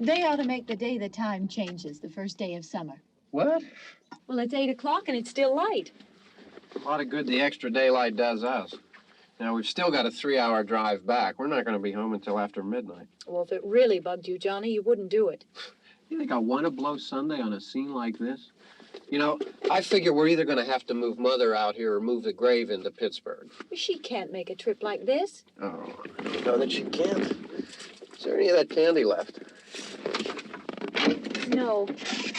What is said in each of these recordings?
They ought to make the day the time changes, the first day of summer. What? Well, it's 8 o'clock and it's still light. A lot of good the extra daylight does us. Now, we've still got a 3-hour drive back. We're not going to be home until after midnight. Well, if it really bugged you, Johnny, you wouldn't do it. You think I want to blow Sunday on a scene like this? You know, I figure we're either going to have to move Mother out here or move the grave into Pittsburgh. She can't make a trip like this. Oh, I don't know that she can't. Is there any of that candy left? No.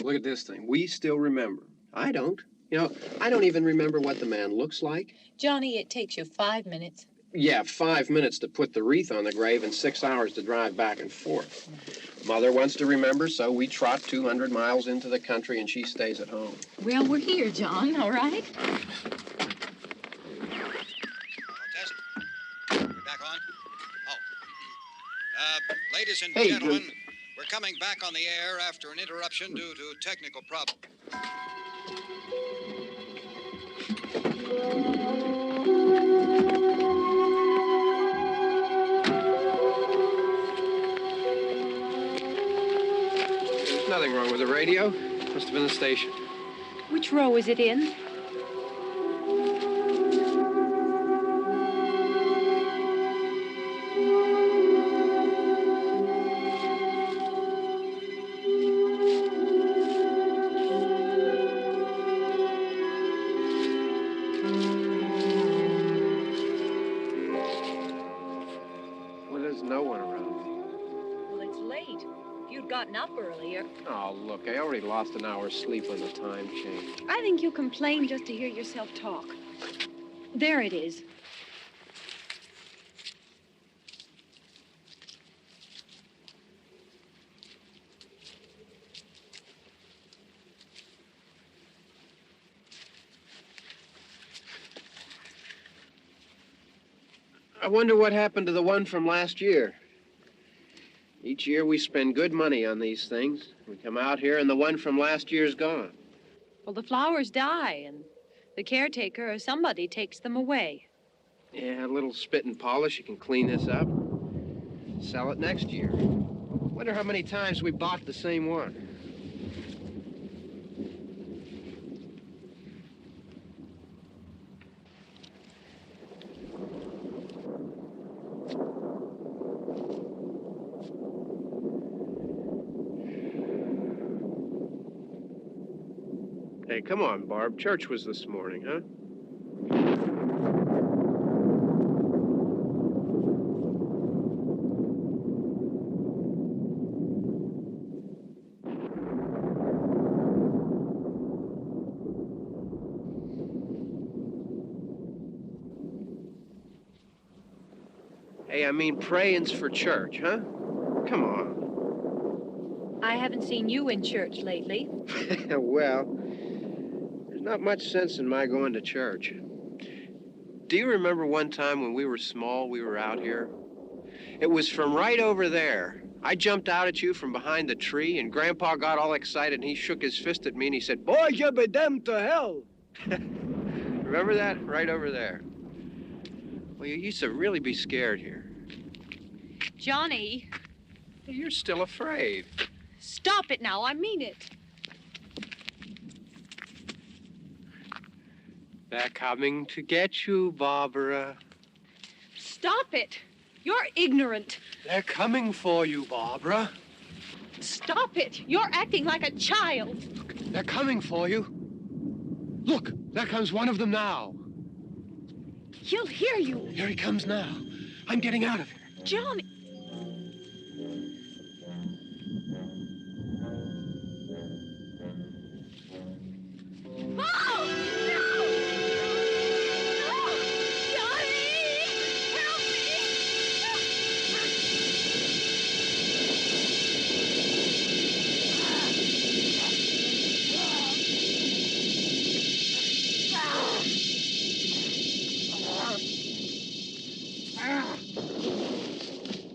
Look at this thing. We still remember. I don't. You know, I don't even remember what the man looks like. Johnny, it takes you 5 minutes. Yeah, 5 minutes to put the wreath on the grave and 6 hours to drive back and forth. Mother wants to remember, so we trot 200 miles into the country and she stays at home. Well, we're here, John, all right? Test. We're back on? Oh. Ladies and Hey, gentlemen, we're coming back on the air after an interruption due to technical problem. There's nothing wrong with the radio. Must have been the station. Which row is it in? Gotten up earlier. Oh, look, I already lost an hour's sleep when the time changed. I think you complain just to hear yourself talk. There it is. I wonder what happened to the one from last year. Each year we spend good money on these things. We come out here and the one from last year's gone. Well, the flowers die and the caretaker or somebody takes them away. Yeah, a little spit and polish, you can clean this up. Sell it next year. Wonder how many times we bought the same one. Hey, come on, Barb. Church was this morning, huh? Hey, I mean, praying's for church, huh? Come on. I haven't seen you in church lately. Well, there's not much sense in my going to church. Do you remember one time when we were small, we were out here? It was from right over there. I jumped out at you from behind the tree, and Grandpa got all excited, and he shook his fist at me, and he said, "Boy, you be damned to hell." Remember that? Right over there. Well, you used to really be scared here. Johnny, You're still afraid. stop it now. I mean it. They're coming to get you, Barbara. Stop it. You're ignorant. They're coming for you, Barbara. Stop it. You're acting like a child. They're coming for you. Look, there comes one of them now. He'll hear you. Here he comes now. I'm getting out of here. Johnny. Oh! No! No! Johnny! Help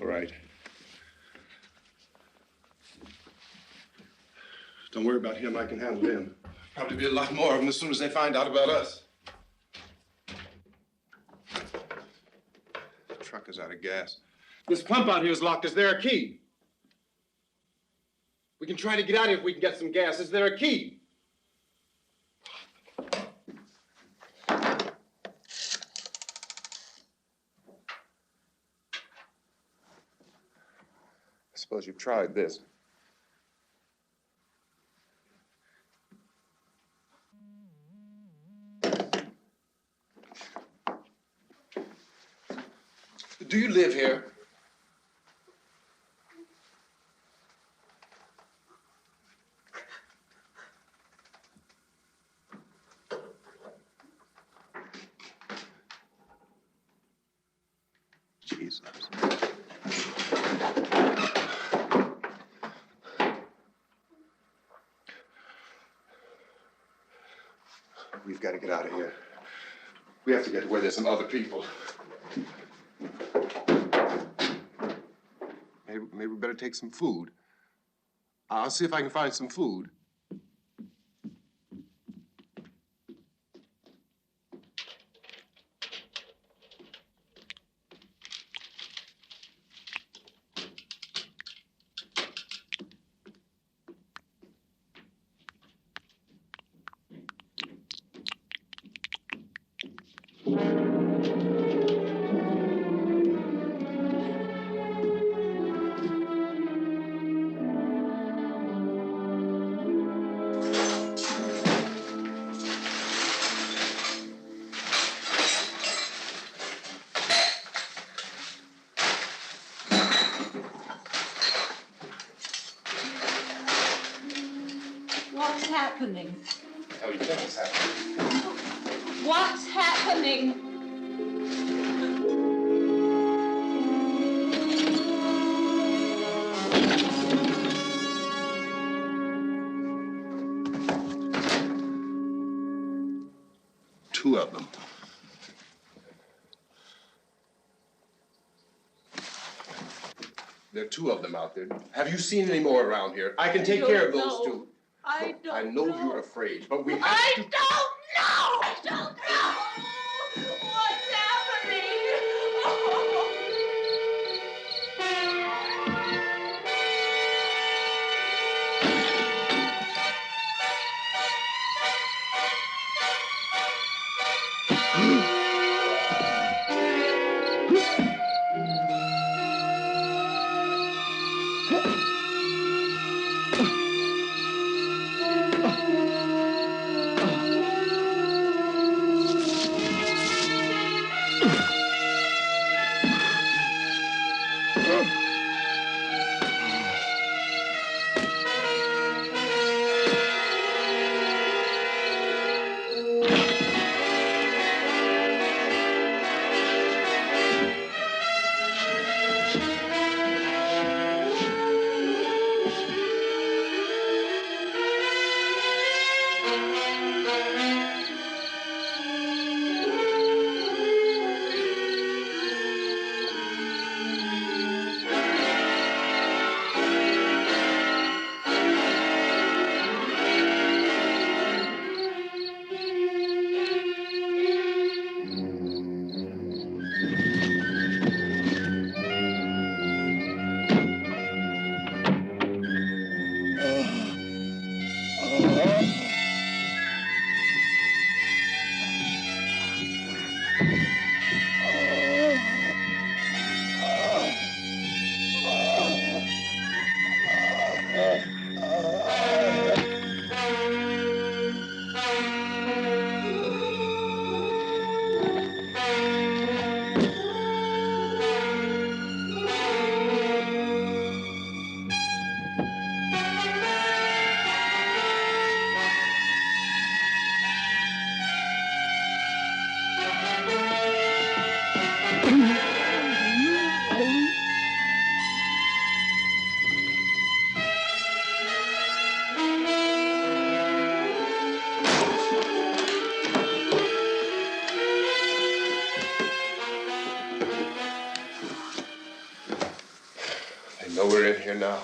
All right. Don't worry about him. I can handle him. Probably be a lot more of them as soon as they find out about us. The truck is out of gas. This pump out here is locked. Is there a key? We can try to get out of here if we can get some gas. Is there a key? I suppose you've tried this. Do you live here? Jesus. We've got to get out of here. We have to get to where there's some other people. Maybe we better take some food. I'll see if I can find some food. What's happening? What do you think is happening? What's happening? Two of them. There are two of them out there. Have you seen any more around here? I can take care of those two. I don't I know you're afraid, but we have to... I don't know! I don't know! What's happening? know we're in here now.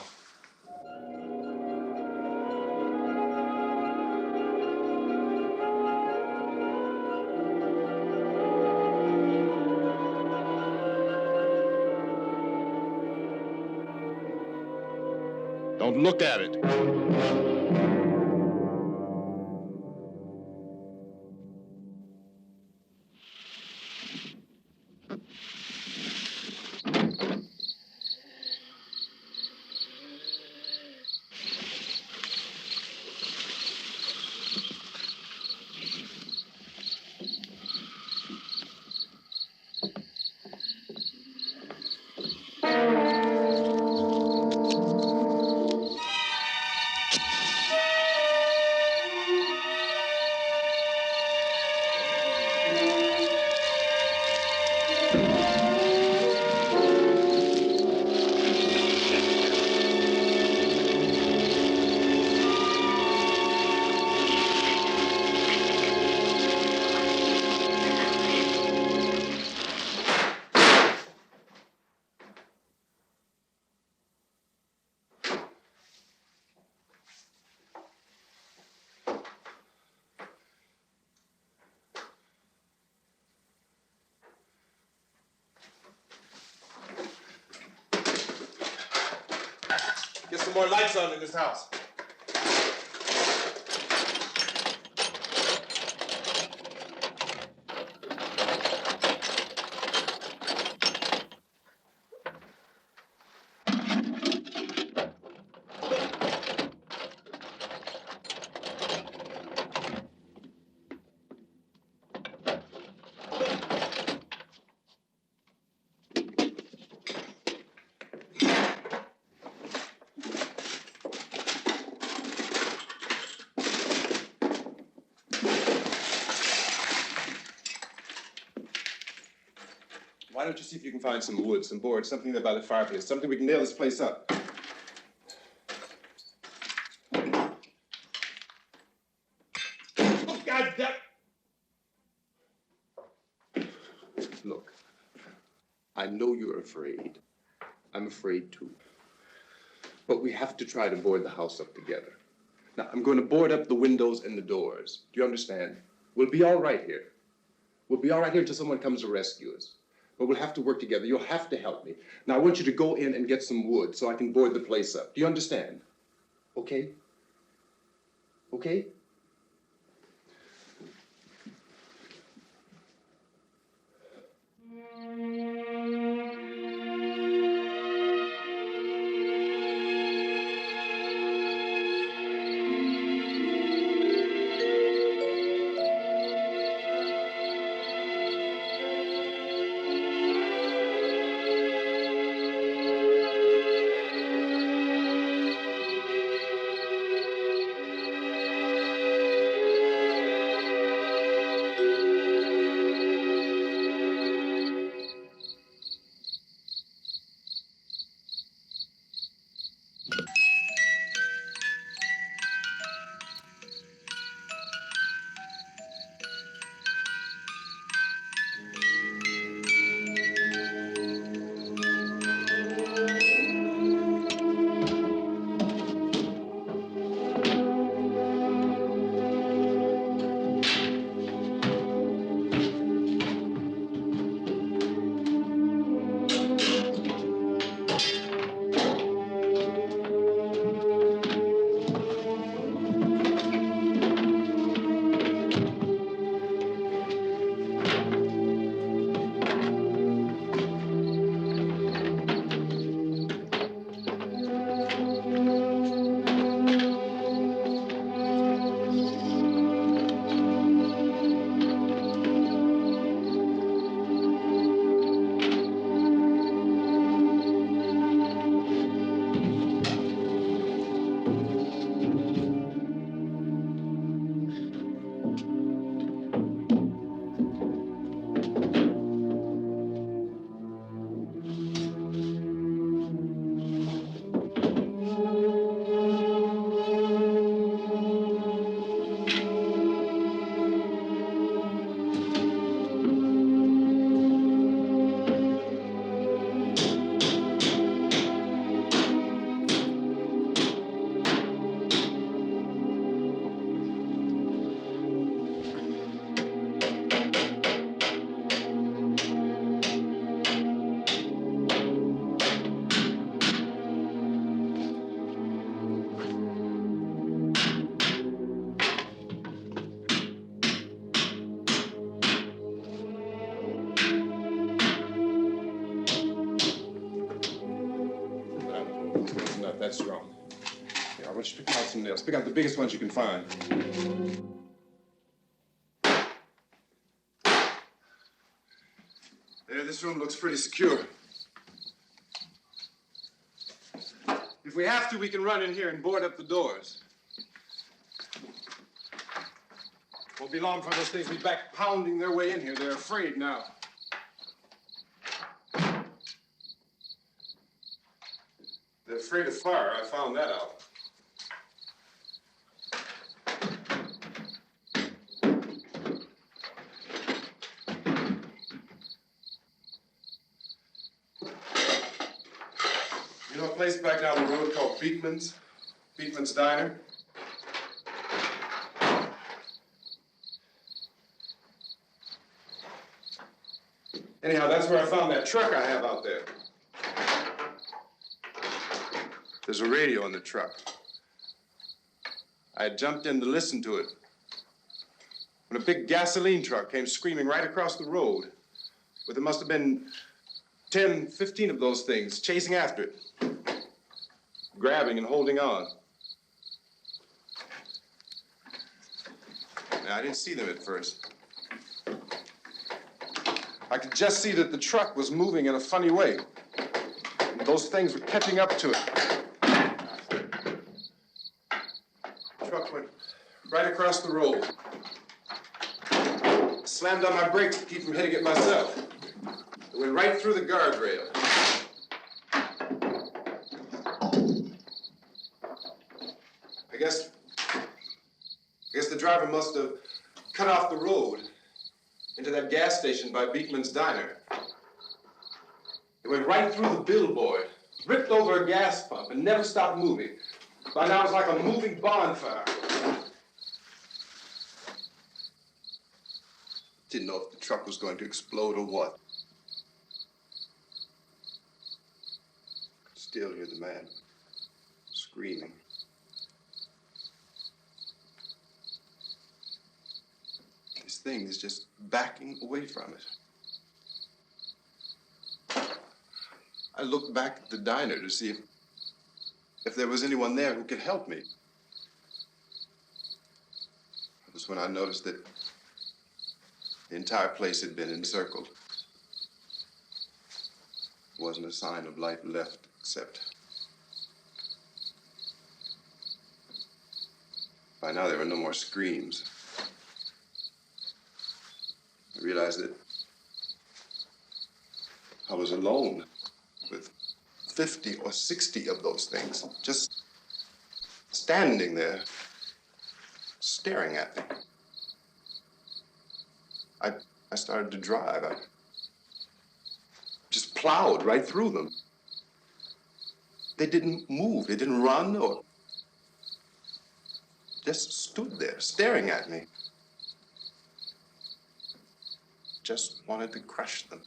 Don't look at it. Get some more lights on in this house. Why don't you see if you can find some wood, some board, something there by the fireplace, something we can nail this place up. Oh, God damn! Look, I know you're afraid. I'm afraid too. But we have to try to board the house up together. Now, I'm going to board up the windows and the doors. Do you understand? We'll be all right here. We'll be all right here until someone comes to rescue us. But we'll have to work together. You'll have to help me. Now, I want you to go in and get some wood so I can board the place up. Do you understand? Okay? Okay? That's wrong. Here, I want you to pick out some nails. Pick out the biggest ones you can find. There, this room looks pretty secure. If we have to, we can run in here and board up the doors. Won't be long for those things to be back pounding their way in here. They're afraid now. They're afraid of fire. I found that out. You know a place back down the road called Beekman's? Beekman's Diner? Anyhow, that's where I found that truck I have out there. There's a radio in the truck. I had jumped in to listen to it when a big gasoline truck came screaming right across the road. But there must have been 10, 15 of those things chasing after it, grabbing and holding on. Now, I didn't see them at first. I could just see that the truck was moving in a funny way. And those things were catching up to it. The truck went right across the road. I slammed on my brakes to keep from hitting it myself. It went right through the guardrail. I guess the driver must have cut off the road into that gas station by Beekman's Diner. It went right through the billboard, ripped over a gas pump, and never stopped moving. By now, it's like a moving bonfire. Didn't know if the truck was going to explode or what. Still hear the man screaming. This thing is just backing away from it. I looked back at the diner to see if there was anyone there who could help me. It was when I noticed that the entire place had been encircled. There wasn't a sign of life left except by now there were no more screams. I realized that I was alone with 50 or 60 of those things, just standing there, staring at me. I started to drive. I just plowed right through them. They didn't move. They didn't run or just stood there, staring at me. Just wanted to crush them.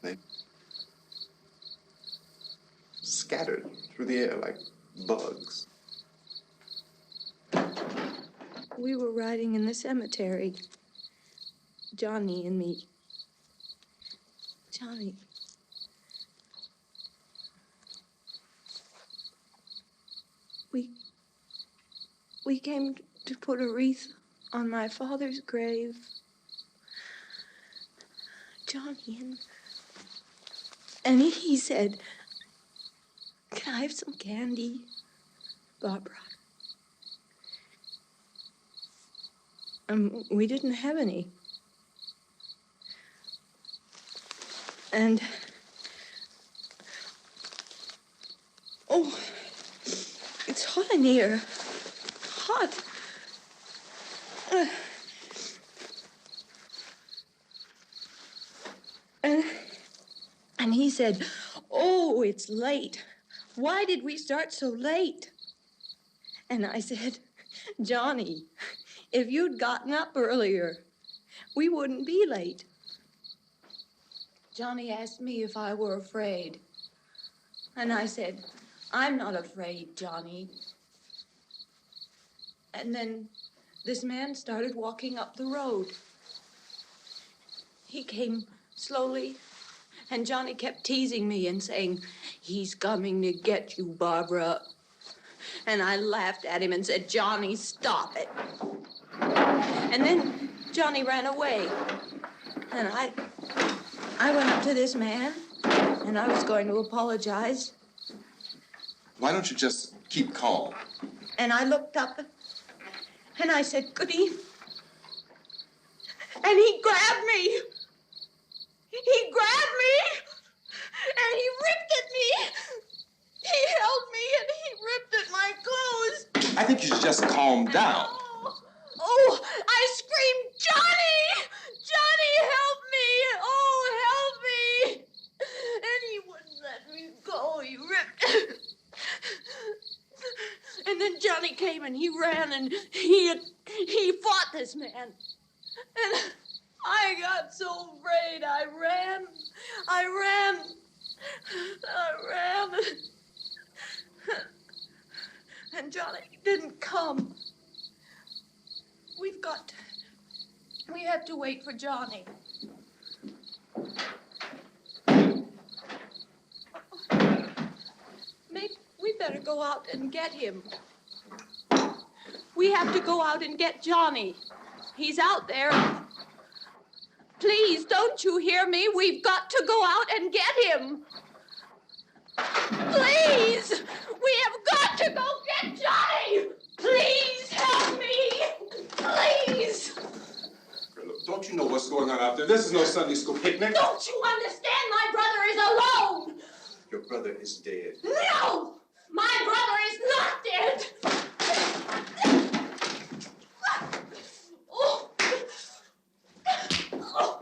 They scattered through the air like bugs. We were riding in the cemetery, Johnny and me. Johnny. We came to put a wreath on my father's grave. Johnny, and he said, "Can I have some candy, Barbara?" We didn't have any. And, oh, it's hot in here. Hot. And he said, "Oh, it's late. Why did we start so late?" And I said, "Johnny, if you'd gotten up earlier, we wouldn't be late." Johnny asked me if I were afraid. And I said, "I'm not afraid, Johnny." And then this man started walking up the road. He came slowly And Johnny kept teasing me and saying, "He's coming to get you, Barbara." And I laughed at him and said, "Johnny, stop it." And then Johnny ran away. And I went up to this man, and I was going to apologize. Why don't you just keep calm? And I looked up, and I said, "Good evening." And he grabbed me. He grabbed me, and he ripped at me. He held me, and he ripped at my clothes. I think you should just calm down. Oh, I screamed, "Johnny! Johnny, help me! Oh, help me!" And he wouldn't let me go. He ripped. And then Johnny came and he ran and he fought this man. And I got so afraid. I ran. And Johnny didn't come. We have to wait for Johnny. Maybe we better go out and get him. We have to go out and get Johnny. He's out there. Please, don't you hear me? We've got to go out and get him. Please! We have got to go get Johnny! Please help me! Please! Look, don't you know what's going on out there? This is no Sunday school picnic. Don't you understand? My brother is alone! Your brother is dead. No! My brother is not dead! Oh. Oh.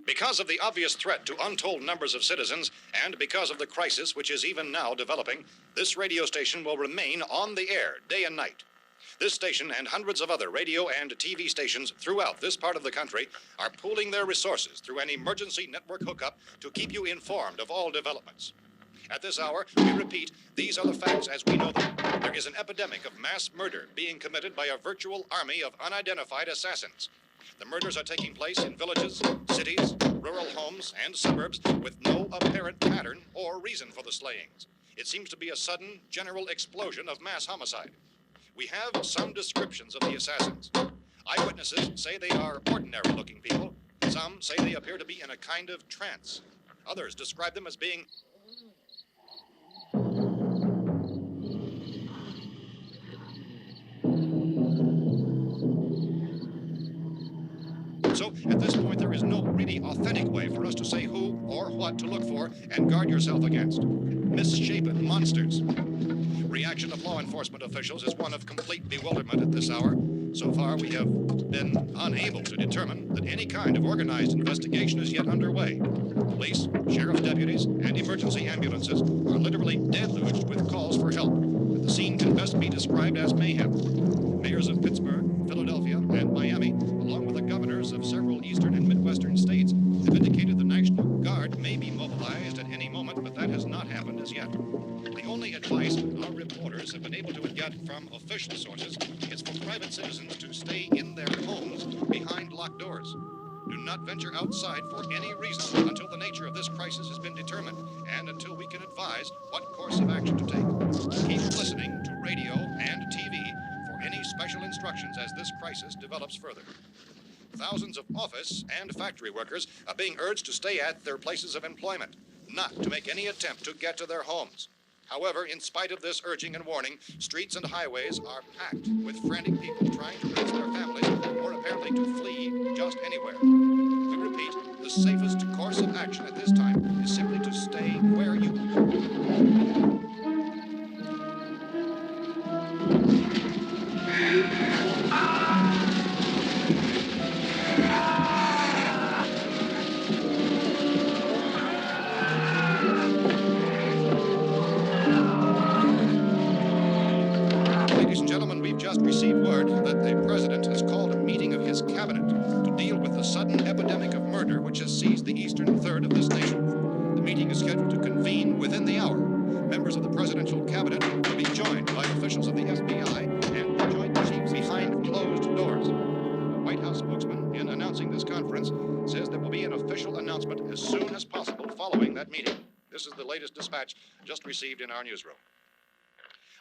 Because of the obvious threat to untold numbers of citizens, and because of the crisis which is even now developing, this radio station will remain on the air day and night. This station and hundreds of other radio and TV stations throughout this part of the country are pooling their resources through an emergency network hookup to keep you informed of all developments. At this hour, we repeat, these are the facts as we know them. There is an epidemic of mass murder being committed by a virtual army of unidentified assassins. The murders are taking place in villages, cities, rural homes, and suburbs with no apparent pattern or reason for the slayings. It seems to be a sudden, general explosion of mass homicide. We have some descriptions of the assassins. Eyewitnesses say they are ordinary-looking people. Some say they appear to be in a kind of trance. Others describe them as being So, at this point, there is no really authentic way for us to say who or what to look for and guard yourself against. Misshapen monsters. Reaction of law enforcement officials is one of complete bewilderment at this hour. So far, we have been unable to determine that any kind of organized investigation is yet underway. Police, sheriff's deputies, and emergency ambulances are literally deluged with calls for help. The scene can best be described as mayhem. Mayors of Pittsburgh, Philadelphia, and Miami, along with the governors of several eastern and midwestern states, have indicated the National Guard may be mobilized at any moment, but that has not happened as yet. The only advice our reporters have been able to get from official sources is for private citizens to stay in their homes behind locked doors. Do not venture outside for any reason until the nature of this crisis has been determined and until we can advise what course of action to take. Keep listening to radio and TV for any special instructions as this crisis develops further. Thousands of office and factory workers are being urged to stay at their places of employment, not to make any attempt to get to their homes. However, in spite of this urging and warning, streets and highways are packed with frantic people trying to raise their families or apparently to flee just anywhere. We repeat, the safest course of action at this time is simply to stay where you are. Ladies and gentlemen, we've just received word that the president has called a meeting of his cabinet to deal with the sudden epidemic of murder which has seized the eastern third of this nation. The meeting is scheduled to convene within the hour. Members of the presidential cabinet will be joined by officials of the FBI and joint chiefs behind closed doors. A White House spokesman, in announcing this conference, says there will be an official announcement as soon as possible following that meeting. This is the latest dispatch just received in our newsroom.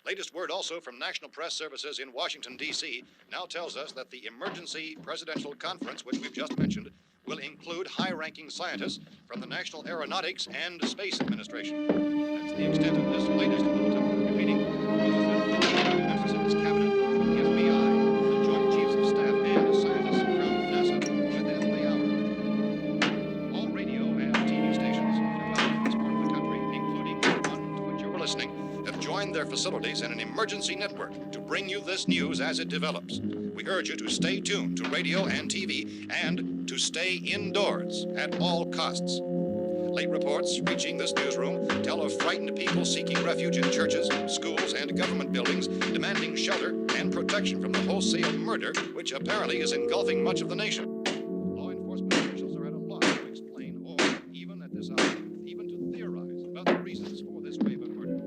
Latest word also from National Press Services in Washington, D.C. now tells us that the emergency presidential conference, which we've just mentioned, will include high-ranking scientists from the National Aeronautics and Space Administration. That's the extent of this latest bulletin. Repeating, members of this cabinet, the FBI, the Joint Chiefs of Staff, and scientists from NASA within the hour. All radio and TV stations throughout this part of the country, including the one to which you're listening, have joined their facilities in an emergency network to bring you this news as it develops. We urge you to stay tuned to radio and TV and to stay indoors at all costs. Late reports reaching this newsroom tell of frightened people seeking refuge in churches, schools, and government buildings, demanding shelter and protection from the wholesale murder which apparently is engulfing much of the nation. Law enforcement officials are at a loss to explain or, even at this hour, even to theorize about the reasons for this wave of murder.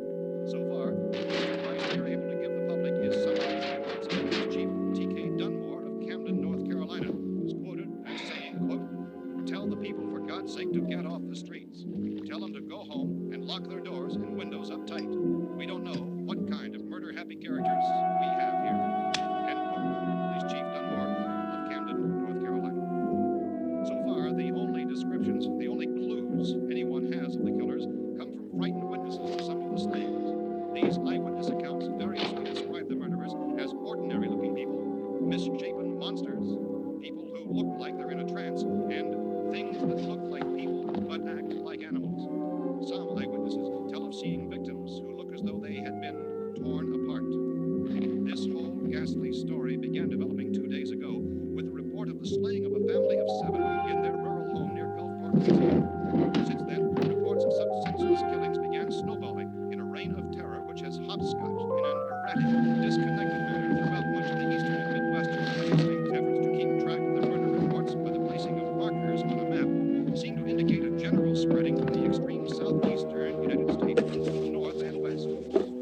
So far, the advice we are able to give the public is summary reports of Police Chief T.K. Dunmore of Camden, North Carolina, who's quoted as saying, quote, "Tell the people for God's sake to get off the streets. Tell them to go home and lock their doors and windows up tight. We don't know what kind of murder-happy characters we have here." End quote. Police Chief Dunmore of Camden, North Carolina. So far, the only descriptions, the only clues anyone has of the killers come from frightened witnesses of some of the slayings. These eyewitness accounts variously describe the murderers as ordinary-looking people, misshapen monsters, people who look like they're in a trance, and things that look like people but act like animals. Some eyewitnesses tell of seeing victims who look as though they had been torn apart. This whole ghastly story began developing 2 days ago with the report of the slaying of a family of 7 in their rural home near Gulfport, Louisiana. Since then, reports of such senseless killings began snowballing in a reign of terror which has hopscotched in an erratic, disconnected manner throughout much of the eastern and midwestern United States. Efforts to keep track of the murder reports by the placing of markers on a map seem to indicate a general spreading from the extreme southeastern United States to the north and west.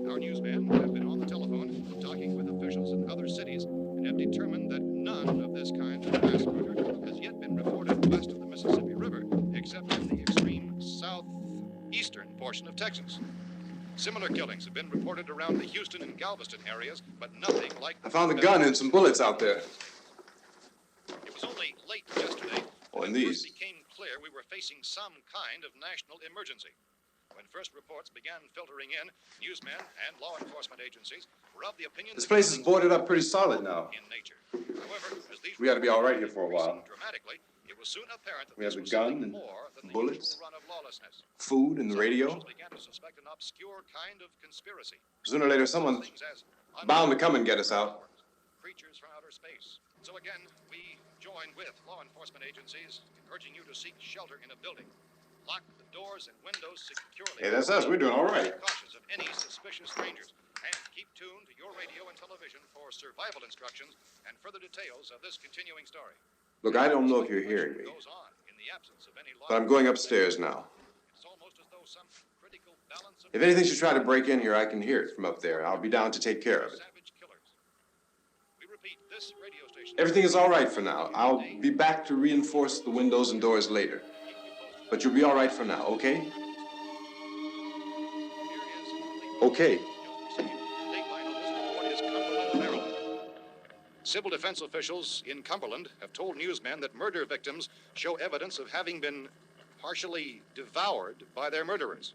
Our newsmen have been on the telephone talking with officials in other cities and have determined that none of this kind of mass murder has yet been reported west of the Mississippi River, except in the extreme southeastern portion of Texas. Similar killings have been reported around the Houston and Galveston areas, but nothing like... I found a gun and some bullets out there. It was only late yesterday Oh, and that it these. first became clear we were facing some kind of national emergency. When first reports began filtering in, newsmen and law enforcement agencies were of the opinion This that place is nothing boarded up pretty solid now. in nature. However, as these We ought to be all right here reports for a while. increasing dramatically, it was soon apparent that We have this the was gun something and more than the bullets, usual run of lawlessness. food and the Some radio. officials began to suspect an obscure kind of conspiracy. Sooner or later, someone's Things as bound to come and get us out. creatures from outer space. So again, we join with law enforcement agencies in urging you to seek shelter in a building. Lock the doors and windows securely. Hey, that's us. We're doing all right. Be cautious of any suspicious strangers. And keep tuned to your radio and television for survival instructions and further details of this continuing story. Look, I don't know if you're hearing me, Goes on in the absence of any law. but I'm going upstairs now. It's almost as though some critical balance of If anything should try to break in here, I can hear it from up there. I'll be down to take care of it. savage killers. We repeat, this radio station. Everything is all right for now. I'll be back to reinforce the windows and doors later. But you'll be all right for now, okay? Okay. Civil defense officials in Cumberland have told newsmen that murder victims show evidence of having been partially devoured by their murderers.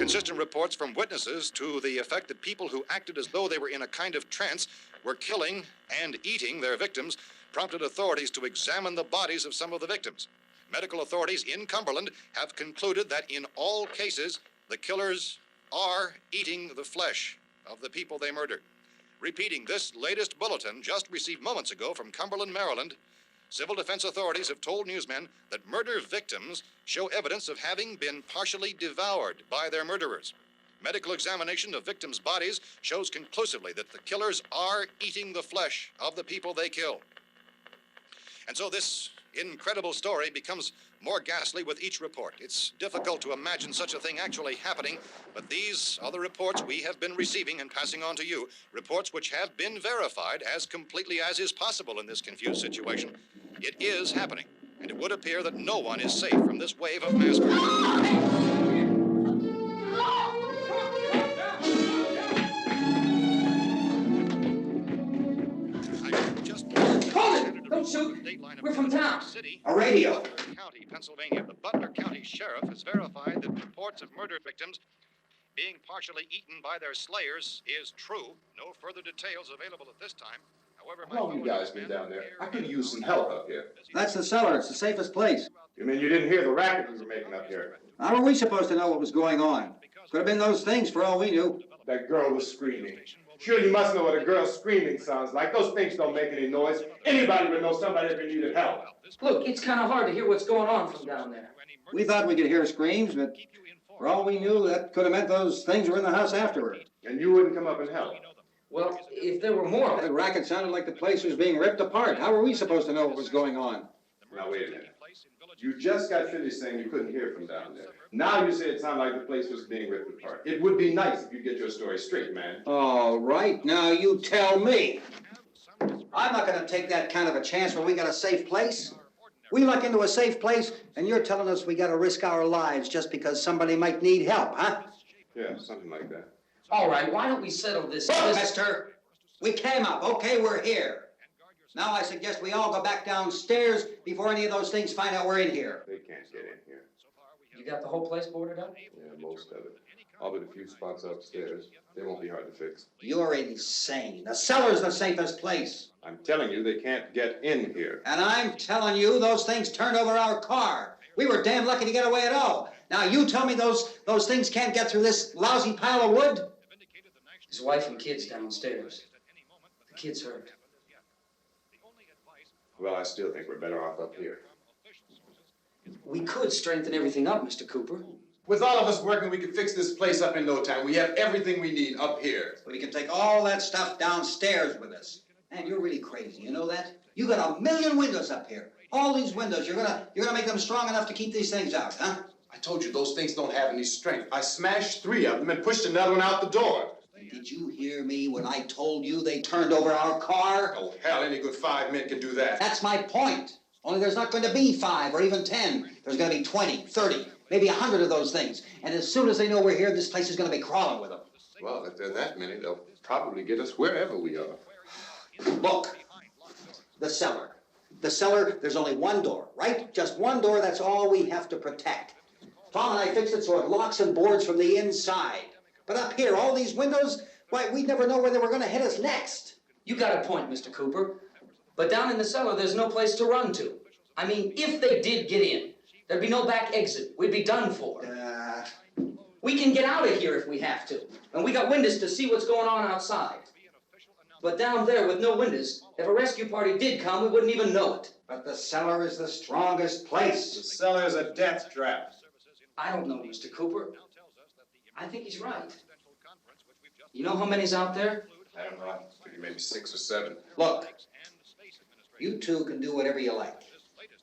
Inconsistent reports from witnesses to the effect that people who acted as though they were in a kind of trance were killing and eating their victims prompted authorities to examine the bodies of some of the victims. Medical authorities in Cumberland have concluded that in all cases, the killers are eating the flesh of the people they murdered. Repeating this latest bulletin just received moments ago from Cumberland, Maryland, civil defense authorities have told newsmen that murder victims show evidence of having been partially devoured by their murderers. Medical examination of victims' bodies shows conclusively that the killers are eating the flesh of the people they kill. And so this incredible story becomes more ghastly with each report. It's difficult to imagine such a thing actually happening, but these are the reports we have been receiving and passing on to you, reports which have been verified as completely as is possible in this confused situation. It is happening, and it would appear that no one is safe from this wave of mass murder. Don't shoot. We're from town. A radio. County, Pennsylvania. The Butler County Sheriff has verified that reports of murder victims being partially eaten by their slayers is true. No further details available at this time. However, How long you guys been down there? I could use some help up here. That's the cellar. It's the safest place. You mean you didn't hear the racket we were making up here? How are we supposed to know what was going on? Could have been those things for all we knew. That girl was screaming. Sure, you must know what a girl screaming sounds like. Those things don't make any noise. Anybody would know somebody ever needed help. Look, it's kind of hard to hear what's going on from down there. We thought we could hear screams, but for all we knew, that could have meant those things were in the house afterward. And you wouldn't come up and help? Well, if there were more... The racket sounded like the place was being ripped apart. How were we supposed to know what was going on? Now, wait a minute. You just got finished saying you couldn't hear from down there. Now you say it sounded like the place was being ripped apart. It would be nice if you get your story straight, man. All right, now you tell me. I'm not going to take that kind of a chance when we got a safe place. We luck into a safe place, and you're telling us we got to risk our lives just because somebody might need help, huh? Yeah, something like that. All right, why don't we settle this... Look, mister, we came up. Okay, we're here. Now I suggest we all go back downstairs before any of those things find out we're in here. They can't get in here. You got the whole place boarded up? Yeah, most of it. All but a few spots upstairs. They won't be hard to fix. You're insane. The cellar's the safest place. I'm telling you, they can't get in here. And I'm telling you, those things turned over our car. We were damn lucky to get away at all. Now you tell me those things can't get through this lousy pile of wood? His wife and kids downstairs. The kid's hurt. Well, I still think we're better off up here. We could strengthen everything up, Mr. Cooper. With all of us working, we could fix this place up in no time. We have everything we need up here. We can take all that stuff downstairs with us. Man, you're really crazy. You know that? You got 1 million windows up here. All these windows, you're gonna make them strong enough to keep these things out, huh? I told you those things don't have any strength. I smashed 3 of them and pushed another one out the door. Did you hear me when I told you they turned over our car? Oh, hell, any good 5 men can do that. That's my point. Only there's not going to be 5 or even 10. There's going to be 20, 30, maybe 100 of those things. And as soon as they know we're here, this place is going to be crawling with them. Well, if there are that many, they'll probably get us wherever we are. Look, the cellar. The cellar, there's only one door, right? Just one door, that's all we have to protect. Tom and I fixed it so it locks and boards from the inside. But up here, all these windows, why, we'd never know where they were going to hit us next. You got a point, Mr. Cooper. But down in the cellar, there's no place to run to. I mean, if they did get in, there'd be no back exit. We'd be done for. We can get out of here if we have to. And we got windows to see what's going on outside. But down there with no windows, if a rescue party did come, we wouldn't even know it. But the cellar is the strongest place. The cellar is a death trap. I don't know, Mr. Cooper. I think he's right. You know how many's out there? I don't know. Maybe 6 or 7. Look, you two can do whatever you like.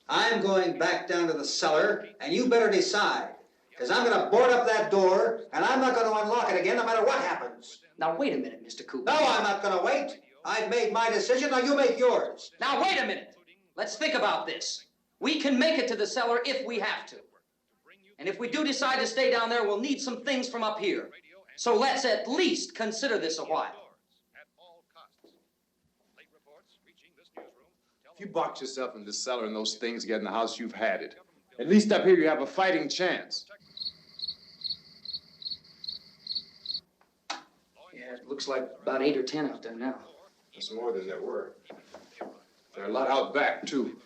I'm going back down to the cellar, and you better decide. Because I'm going to board up that door, and I'm not going to unlock it again no matter what happens. Now, wait a minute, Mr. Cooper. No, I'm not going to wait. I've made my decision, now you make yours. Now, wait a minute. Let's think about this. We can make it to the cellar if we have to. And if we do decide to stay down there, we'll need some things from up here. So let's at least consider this a while. If you box yourself in this cellar and those things get in the house, you've had it. At least up here you have a fighting chance. looks like about 8 or 10 out there now. It's more than there were. There are a lot out back, too.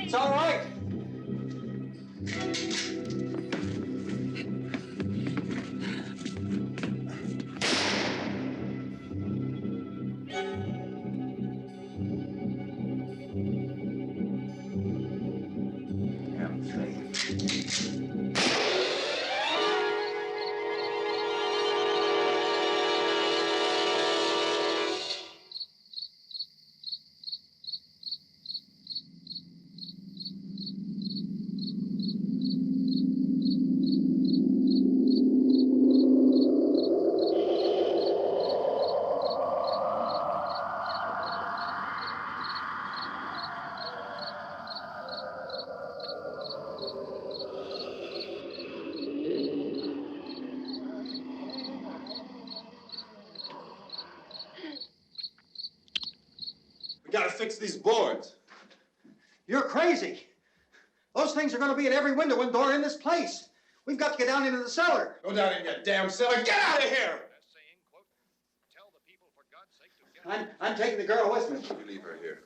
It's all right. We gotta fix these boards. You're crazy. Those things are going to be at every window and door in this place. We've got to get down into the cellar. Go down in your damn cellar. Get out of here! I'm taking the girl with me. You leave her here.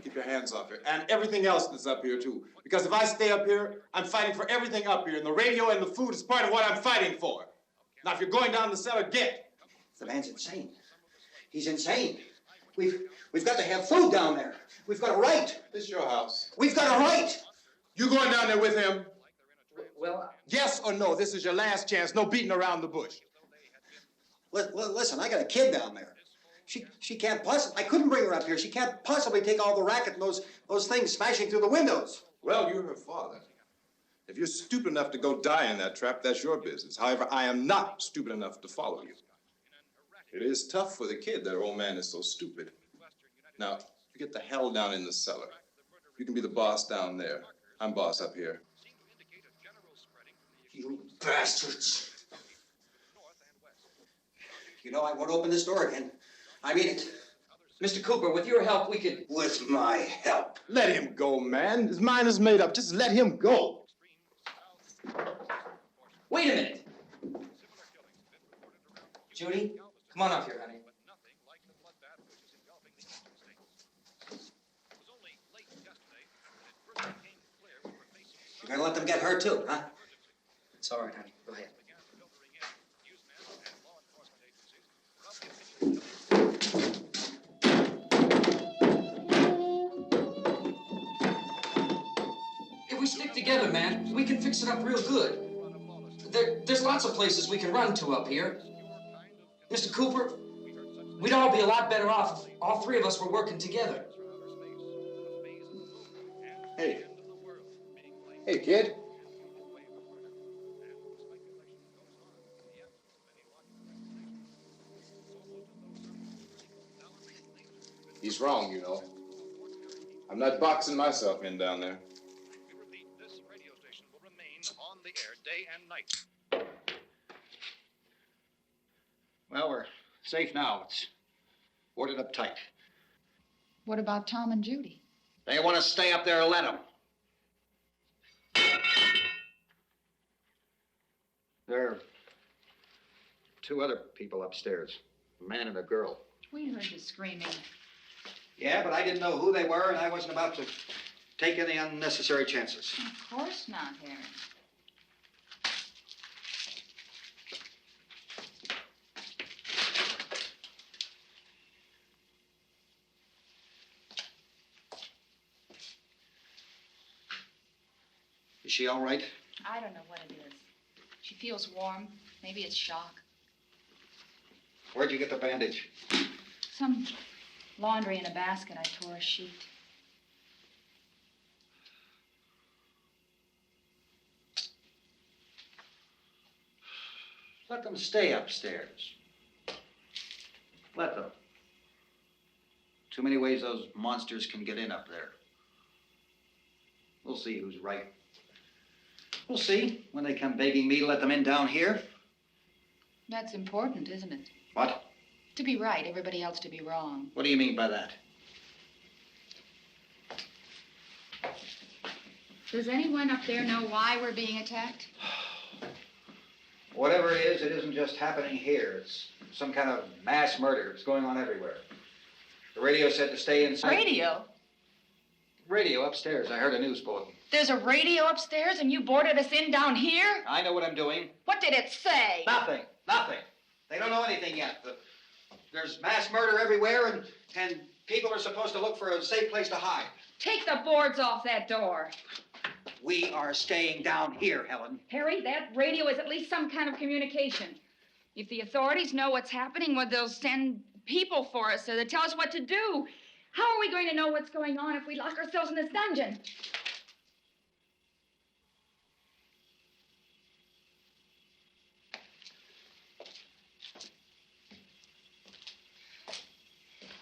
Keep your hands off her. And everything else that's up here, too. Because if I stay up here, I'm fighting for everything up here. And the radio and the food is part of what I'm fighting for. Now, if you're going down the cellar, get. The man's insane. He's insane. We've got to have food down there. We've got a right. This is your house. We've got a right. You going down there with him? Well, Yes or no? This is your last chance. No beating around the bush. Listen, I got a kid down there. She can't possibly. I couldn't bring her up here. She can't possibly take all the racket and those things smashing through the windows. Well, you're her father. If you're stupid enough to go die in that trap, that's your business. However, I am not stupid enough to follow you. It is tough for the kid that her old man is so stupid. Now, you get the hell down in the cellar. You can be the boss down there. I'm boss up here. You bastards. You know, I won't open this door again. I mean it. Mr. Cooper, with your help, we could... With my help. Let him go, man. His mind is made up. Just let him go. Wait a minute. Judy, come on up here, honey. You're gonna let them get hurt too, huh? It's all right, honey. Go ahead. If we stick together, man, we can fix it up real good. There's lots of places we can run to up here. Mr. Cooper, we'd all be a lot better off if all three of us were working together. Hey. Hey, kid. He's wrong, you know. I'm not boxing myself in down there. We repeat, this radio station will remain on the air day and night. Well, we're safe now. It's boarded up tight. What about Tom and Judy? They want to stay up there, let them. There are two other people upstairs, a man and a girl. We heard you screaming. Yeah, but I didn't know who they were, and I wasn't about to take any unnecessary chances. Of course not, Harry. Is she all right? I don't know what it is. She feels warm. Maybe it's shock. Where'd you get the bandage? Some laundry in a basket. I tore a sheet. Let them stay upstairs. Let them. Too many ways those monsters can get in up there. We'll see who's right. We'll see when they come begging me to let them in down here. That's important, isn't it? What? To be right, everybody else to be wrong. What do you mean by that? Does anyone up there know why we're being attacked? Whatever it isn't just happening here. It's some kind of mass murder. It's going on everywhere. The radio said to stay inside. Radio? Radio upstairs. I heard a news bulletin. There's a radio upstairs and you boarded us in down here? I know what I'm doing. What did it say? Nothing. Nothing. They don't know anything yet. There's mass murder everywhere, and people are supposed to look for a safe place to hide. Take the boards off that door. We are staying down here, Helen. Harry, that radio is at least some kind of communication. If the authorities know what's happening, well, they'll send people for us, so they'll tell us what to do. How are we going to know what's going on if we lock ourselves in this dungeon?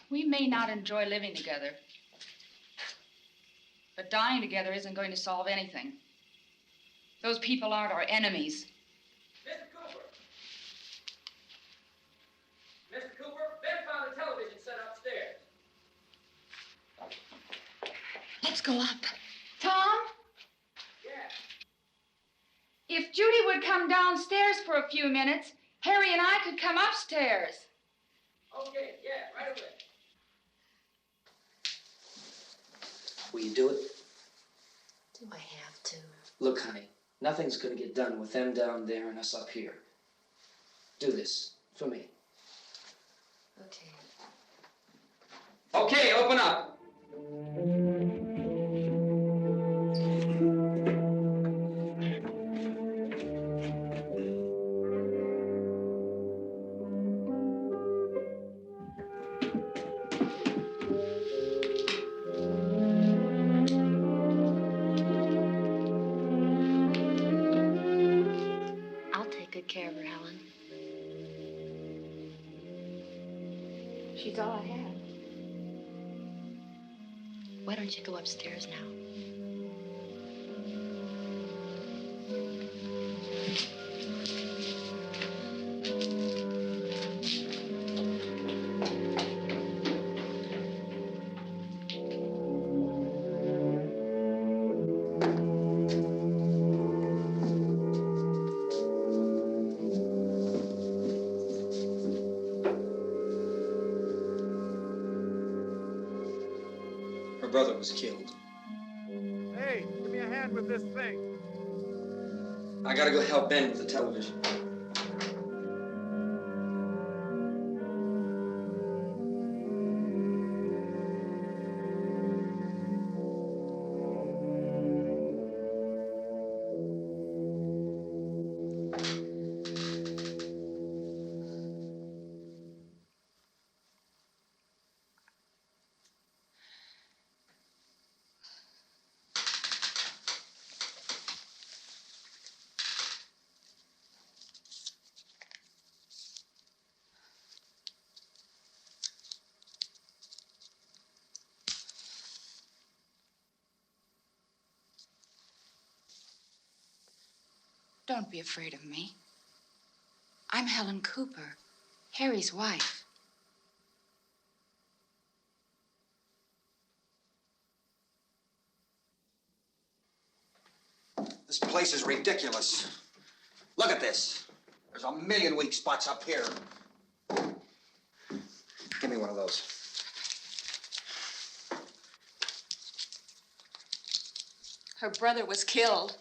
We may not enjoy living together, but dying together isn't going to solve anything. Those people aren't our enemies. Mr. Cooper! Mr. Cooper, Ben found a television set upstairs. Let's go up. Tom? Yeah. If Judy would come downstairs for a few minutes, Harry and I could come upstairs. Okay, yeah, right away. Will you do it? Do I have to? Look, honey, nothing's gonna get done with them down there and us up here. Do this for me. Okay. Okay, open up. I'll take good care of her, Helen. She's all I have. Why don't you go upstairs now? Her brother was killed. Hey, give me a hand with this thing. I gotta go help Ben with the television. Don't be afraid of me. I'm Helen Cooper, Harry's wife. This place is ridiculous. Look at this. There's a million weak spots up here. Give me one of those. Her brother was killed.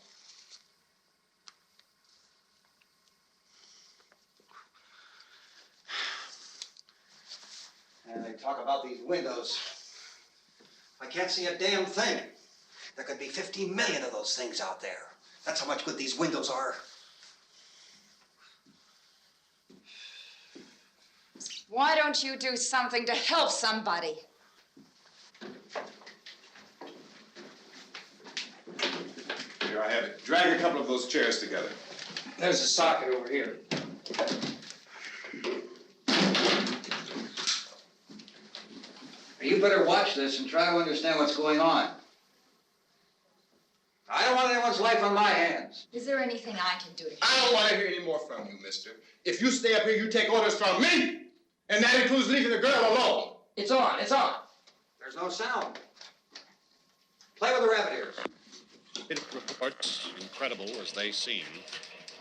And they talk about these windows. I can't see a damn thing. There could be 15 million of those things out there. That's how much good these windows are. Why don't you do something to help somebody? Here I have it. Drag a couple of those chairs together. There's a socket over here. You better watch this and try to understand what's going on. I don't want anyone's life on my hands. Is there anything I can do to help? I don't want to hear any more from you, mister. If you stay up here, you take orders from me. And that includes leaving the girl alone. It's on, it's on. There's no sound. Play with the rabbit ears. Reports, incredible as they seem,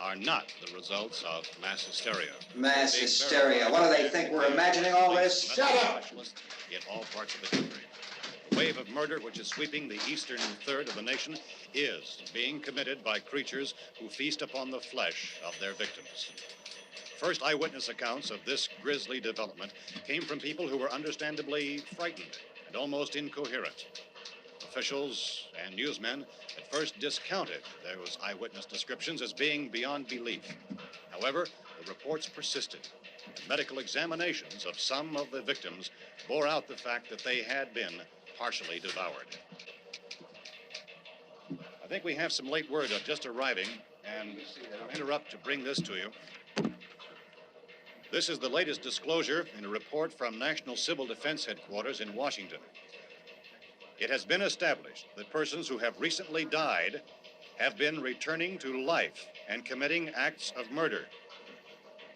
are not the results of mass hysteria. Mass hysteria. What do they think? We're imagining all this? Shut up! In all parts of the country. The wave of murder which is sweeping the eastern third of the nation is being committed by creatures who feast upon the flesh of their victims. First eyewitness accounts of this grisly development came from people who were understandably frightened and almost incoherent. Officials and newsmen at first discounted those eyewitness descriptions as being beyond belief. However, the reports persisted. Medical examinations of some of the victims bore out the fact that they had been partially devoured. I think we have some late word just arriving, and I'll interrupt to bring this to you. This is the latest disclosure in a report from National Civil Defense Headquarters in Washington. It has been established that persons who have recently died have been returning to life and committing acts of murder.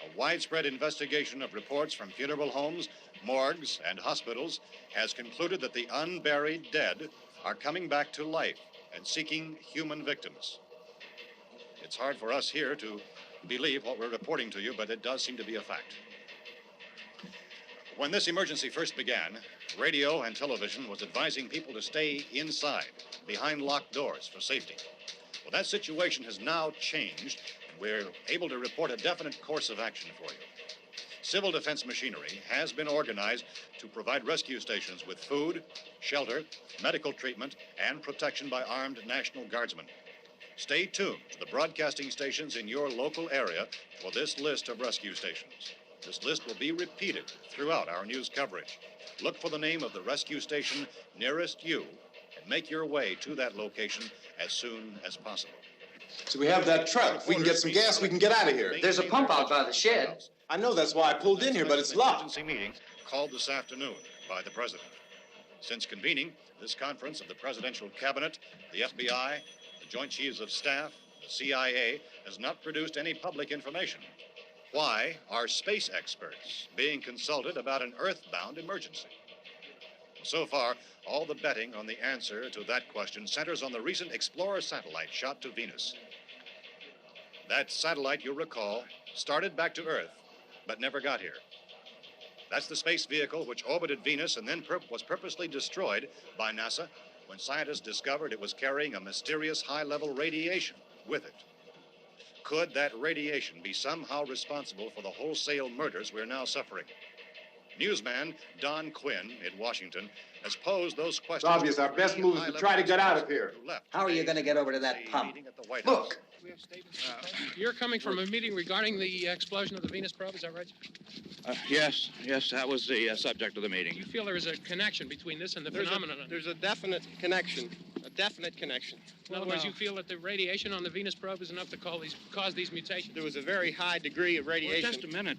A widespread investigation of reports from funeral homes, morgues, and hospitals has concluded that the unburied dead are coming back to life and seeking human victims. It's hard for us here to believe what we're reporting to you, but it does seem to be a fact. When this emergency first began, radio and television was advising people to stay inside, behind locked doors for safety. Well, that situation has now changed, and we're able to report a definite course of action for you. Civil defense machinery has been organized to provide rescue stations with food, shelter, medical treatment, and protection by armed National Guardsmen. Stay tuned to the broadcasting stations in your local area for this list of rescue stations. This list will be repeated throughout our news coverage. Look for the name of the rescue station nearest you and make your way to that location as soon as possible. So we have that truck. If we can get some gas, we can get out of here. There's a pump out by the shed. I know, that's why I pulled in here, but it's locked. Emergency meeting called this afternoon by the President. Since convening this conference of the Presidential Cabinet, the FBI, the Joint Chiefs of Staff, the CIA has not produced any public information. Why are space experts being consulted about an earthbound emergency? So far, all the betting on the answer to that question centers on the recent Explorer satellite shot to Venus. That satellite, you'll recall, started back to Earth, but never got here. That's the space vehicle which orbited Venus and then was purposely destroyed by NASA when scientists discovered it was carrying a mysterious high-level radiation with it. Could that radiation be somehow responsible for the wholesale murders we're now suffering? Newsman Don Quinn in Washington has posed those questions. It's obvious our best move is to try to get out of here. How are you going to get over to that pump? Look. You're coming from a meeting regarding the explosion of the Venus probe, is that right? Yes, that was the subject of the meeting. You feel there is a connection between this and the phenomenon? There's a definite connection. In other words, you feel that the radiation on the Venus probe is enough to cause these mutations? There was a very high degree of radiation. Well, just a minute.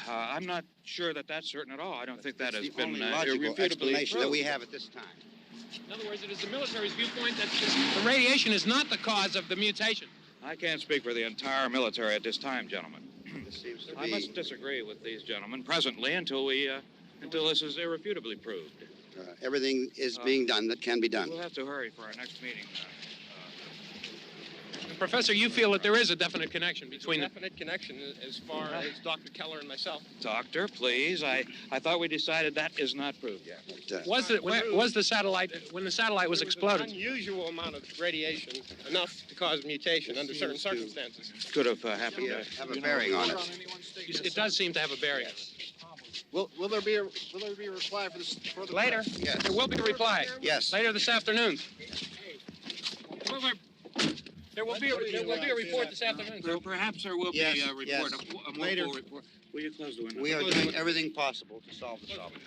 I'm not sure that that's certain at all. I don't think that has been logical irrefutably explanation proved. that we have at this time. In other words, it is the military's viewpoint that the radiation is not the cause of the mutation. I can't speak for the entire military at this time, gentlemen. This seems to I be... must disagree with these gentlemen presently until this is irrefutably proved. Everything is being done that can be done. We'll have to hurry for our next meeting. Professor, you feel that there is a definite connection between definite connection as far as Dr. Keller and myself. Doctor, please. I thought we decided that is not proved yet. Was the satellite, when the satellite was exploded? An unusual amount of radiation, enough to cause mutation under certain circumstances. Could have happened. Have a bearing on it. It does seem to have a bearing. Will there be a reply for the later? Yes. There will be a reply. Yes. Later this afternoon. There will be a report this afternoon, sir. Perhaps there will be a report, yes. a more Later. full report. Will you close the window? We are doing everything possible to solve the problem.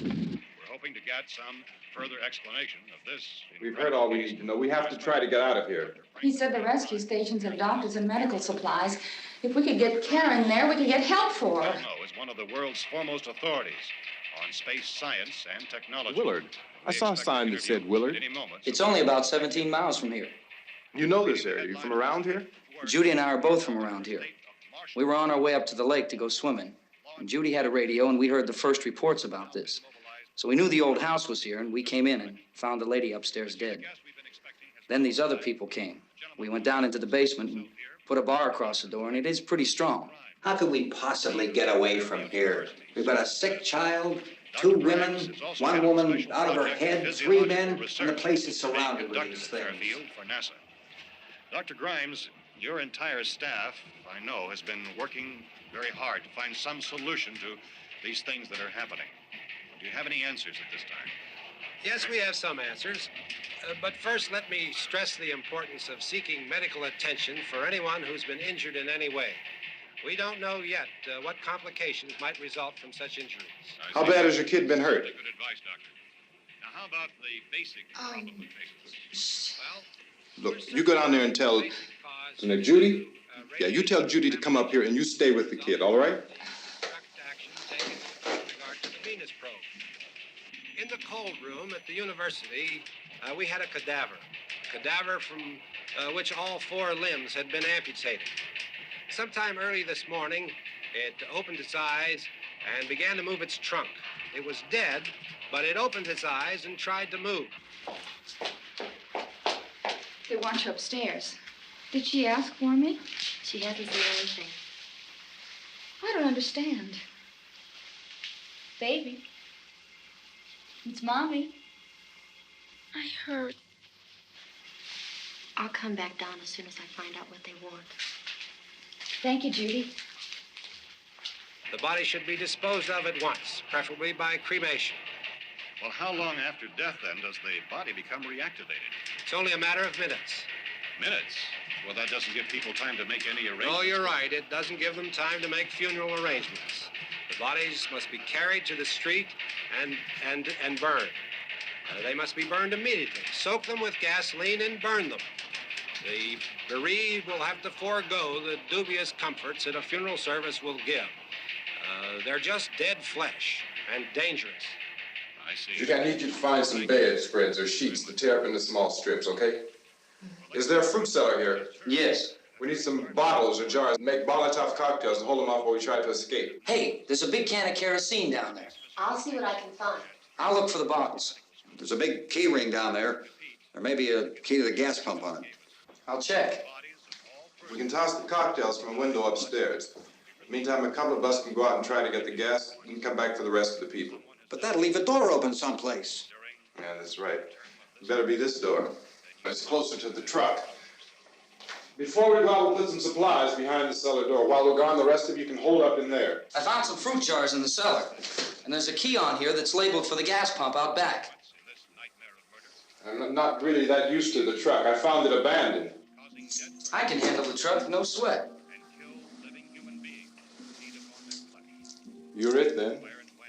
We're hoping to get some further explanation of this. We've heard all we need to know. We have to try to get out of here. He said the rescue stations have doctors and medical supplies. If we could get care in there, we could get help for her. Belno is one of the world's foremost authorities on space science and technology. Willard. I saw a sign that said Willard. It's only about 17 miles from here. You know this area. You from around here? Judy and I are both from around here. We were on our way up to the lake to go swimming. And Judy had a radio, and we heard the first reports about this. So we knew the old house was here, and we came in and found the lady upstairs dead. Then these other people came. We went down into the basement and put a bar across the door, and it is pretty strong. How could we possibly get away from here? We've got a sick child, 2 women, 1 woman out of her head, 3 men, and the place is surrounded with these things. For NASA. Dr. Grimes, your entire staff, I know, has been working very hard to find some solution to these things that are happening. Do you have any answers at this time? Yes, we have some answers. But first, let me stress the importance of seeking medical attention for anyone who's been injured in any way. We don't know yet what complications might result from such injuries. How bad has your kid been hurt? Good advice, Doctor. Now, how about the basic complications? Look, you go down there and tell... Judy? Yeah, you tell Judy to come up here and you stay with the kid, all right? In the cold room at the university, we had a cadaver from which all 4 limbs had been amputated. Sometime early this morning, it opened its eyes and began to move its trunk. It was dead, but it opened its eyes and tried to move. They want you upstairs. Did she ask for me? She hasn't seen anything. I don't understand. Baby. It's Mommy. I heard. I'll come back down as soon as I find out what they want. Thank you, Judy. The body should be disposed of at once, preferably by cremation. Well, how long after death, then, does the body become reactivated? It's only a matter of minutes. Minutes? Well, that doesn't give people time to make any arrangements. Oh, you're right. It doesn't give them time to make funeral arrangements. The bodies must be carried to the street and burned. They must be burned immediately. Soak them with gasoline and burn them. The bereaved will have to forego the dubious comforts that a funeral service will give. They're just dead flesh and dangerous. I see. Judy, I need you to find some bedspreads or sheets to tear up into small strips, okay? Is there a fruit cellar here? Yes. We need some bottles or jars. Make Molotov cocktails and hold them off while we try to escape. Hey, there's a big can of kerosene down there. I'll see what I can find. I'll look for the bottles. There's a big key ring down there. There may be a key to the gas pump on it. I'll check. We can toss the cocktails from a window upstairs. Meantime, a couple of us can go out and try to get the gas and come back for the rest of the people. But that'll leave a door open someplace. Yeah, that's right. It better be this door. It's closer to the truck. Before we go out, we'll put some supplies behind the cellar door. While we're gone, the rest of you can hold up in there. I found some fruit jars in the cellar. And there's a key on here that's labeled for the gas pump out back. I'm not really that used to the truck. I found it abandoned. I can handle the truck, no sweat. You're it, then.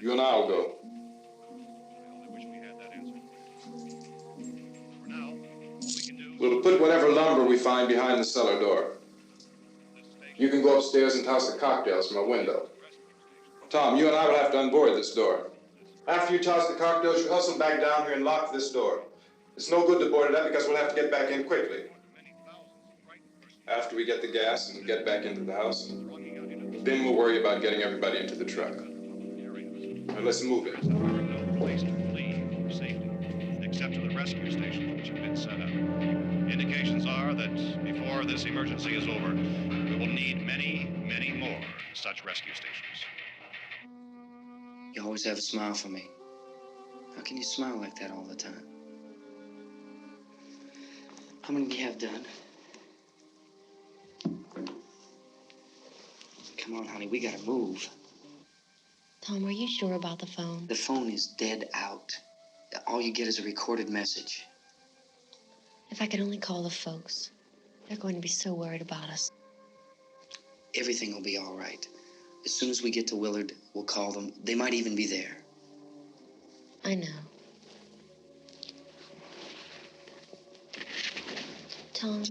You and I'll go. We'll put whatever lumber we find behind the cellar door. You can go upstairs and toss the cocktails from a window. Tom, you and I will have to unboard this door. After you toss the cocktails, you hustle back down here and lock this door. It's no good to board it up because we'll have to get back in quickly. After we get the gas and get back into the house, then we'll worry about getting everybody into the truck. Now let's move it. No place to flee for safety, except to the rescue stations which have been set up. Indications are that before this emergency is over, we will need many, many more such rescue stations. You always have a smile for me. How can you smile like that all the time? How many do you have done? Come on, honey, we gotta move. Tom, are you sure about the phone? The phone is dead out. All you get is a recorded message. If I could only call the folks. They're going to be so worried about us. Everything will be all right. As soon as we get to Willard, we'll call them. They might even be there. I know. Tom,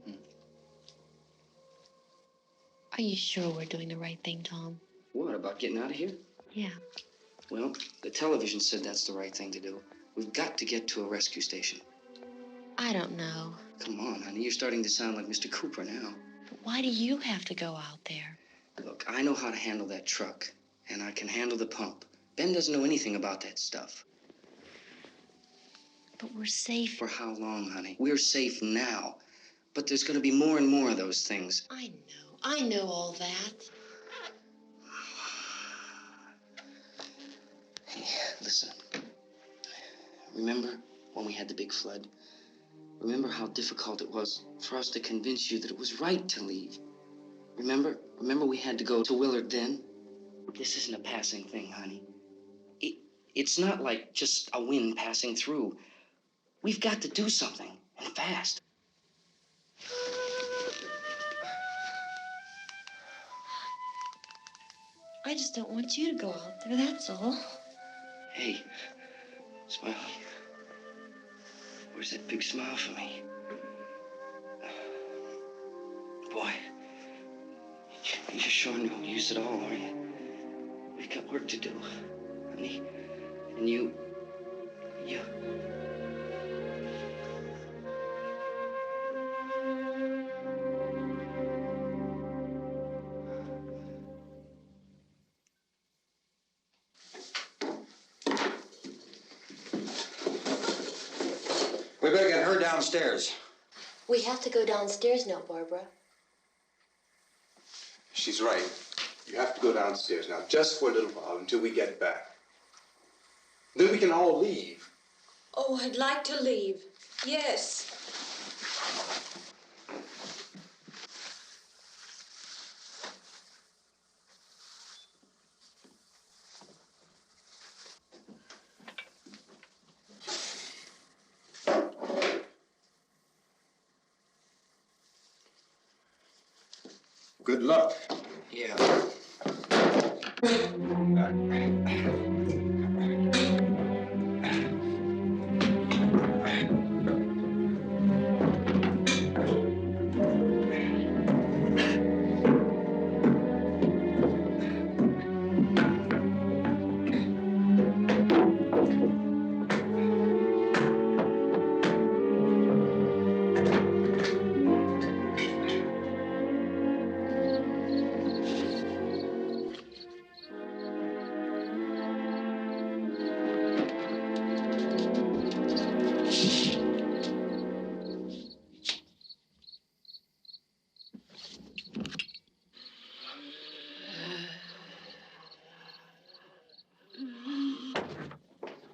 are you sure we're doing the right thing, Tom? What, about getting out of here? Yeah. Well, the television said that's the right thing to do. We've got to get to a rescue station. I don't know. Come on, honey. You're starting to sound like Mr. Cooper now. But why do you have to go out there? Look, I know how to handle that truck, and I can handle the pump. Ben doesn't know anything about that stuff. But we're safe. For how long, honey? We're safe now. But there's going to be more and more of those things. I know all that. Hey, listen. Remember when we had the big flood? Remember how difficult it was for us to convince you that it was right to leave? Remember we had to go to Willard then? This isn't a passing thing, honey. It's not like just a wind passing through. We've got to do something, and fast. I just don't want you to go out there, that's all. Hey, Smiley. Where's that big smile for me? Boy, you're sure no use at all, are you? We've got work to do, honey. And you... We better get her downstairs. We have to go downstairs now, Barbara. She's right. You have to go downstairs now, just for a little while, until we get back. Then we can all leave. Oh, I'd like to leave. Yes. Good luck. Yeah.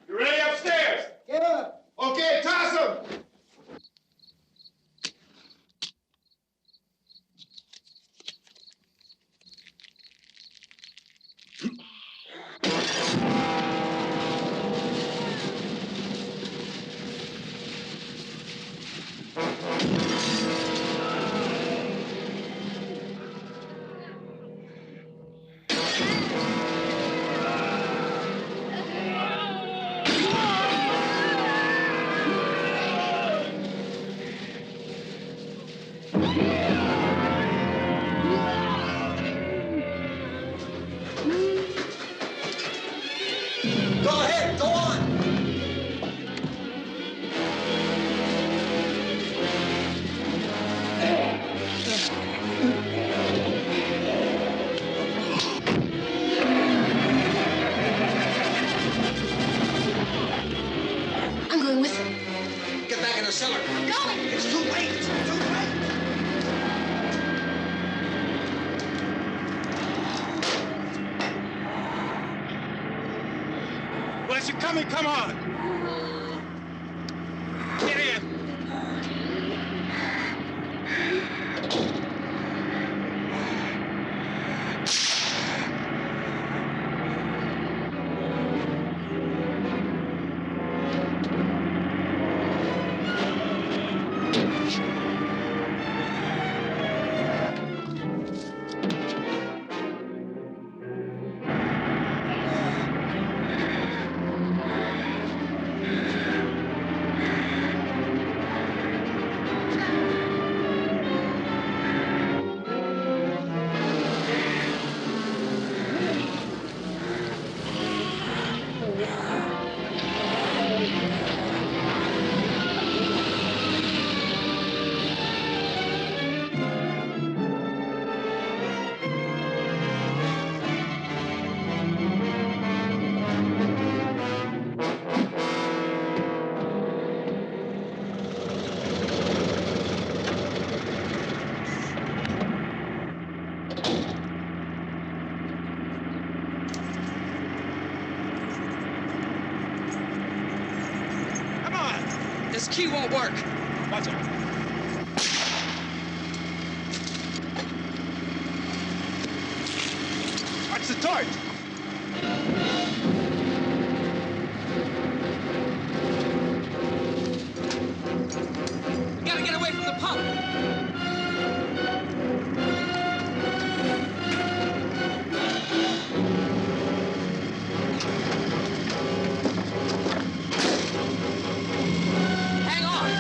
You ready upstairs? Yeah. Okay, toss them. Go ahead, go on. I'm going with him. Get back in the cellar. I'm going. It's too late. It's too late. Well, as you're coming, come on. Get in. key won't work. Watch it. Watch the torch. We gotta get away from the pump. Hang on.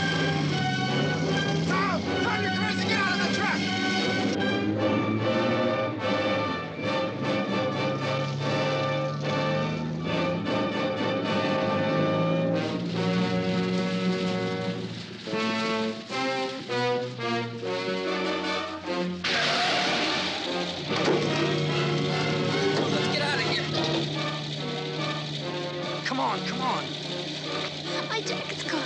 Tom, turn your cars and get out of the truck. Let's get out of here. Come on, come on. My jacket's gone.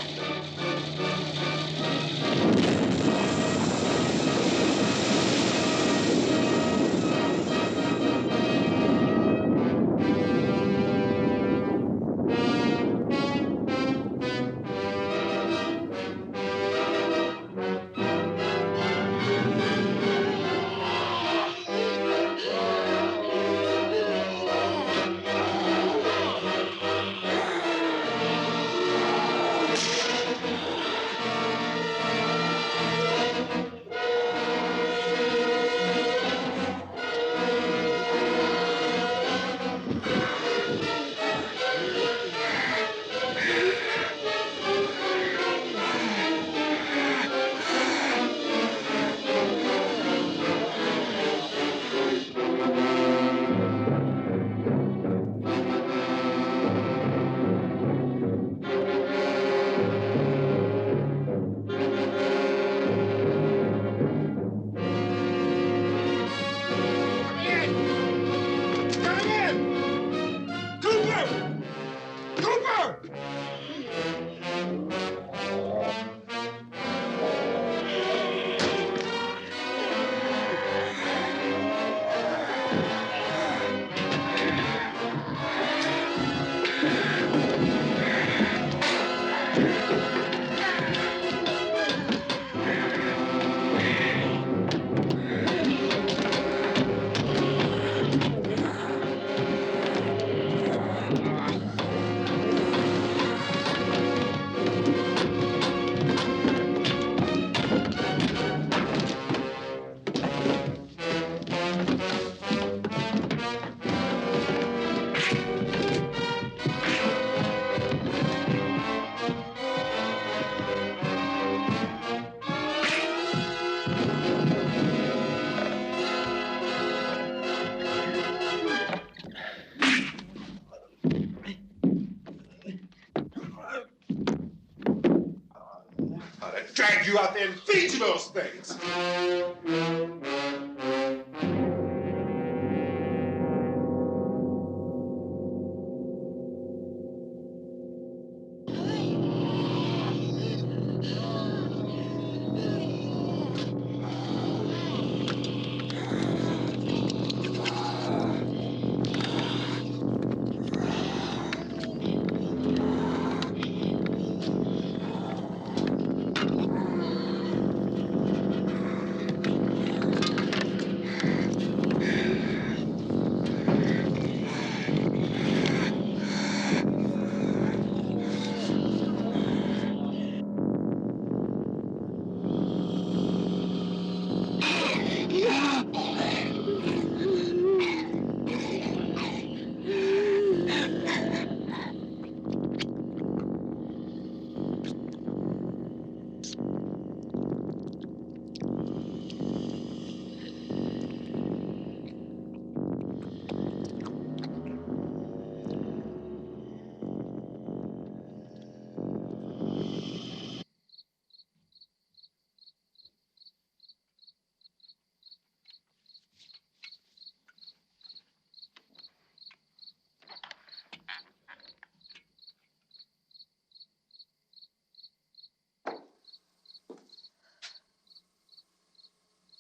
Drag you out there and feed you those things.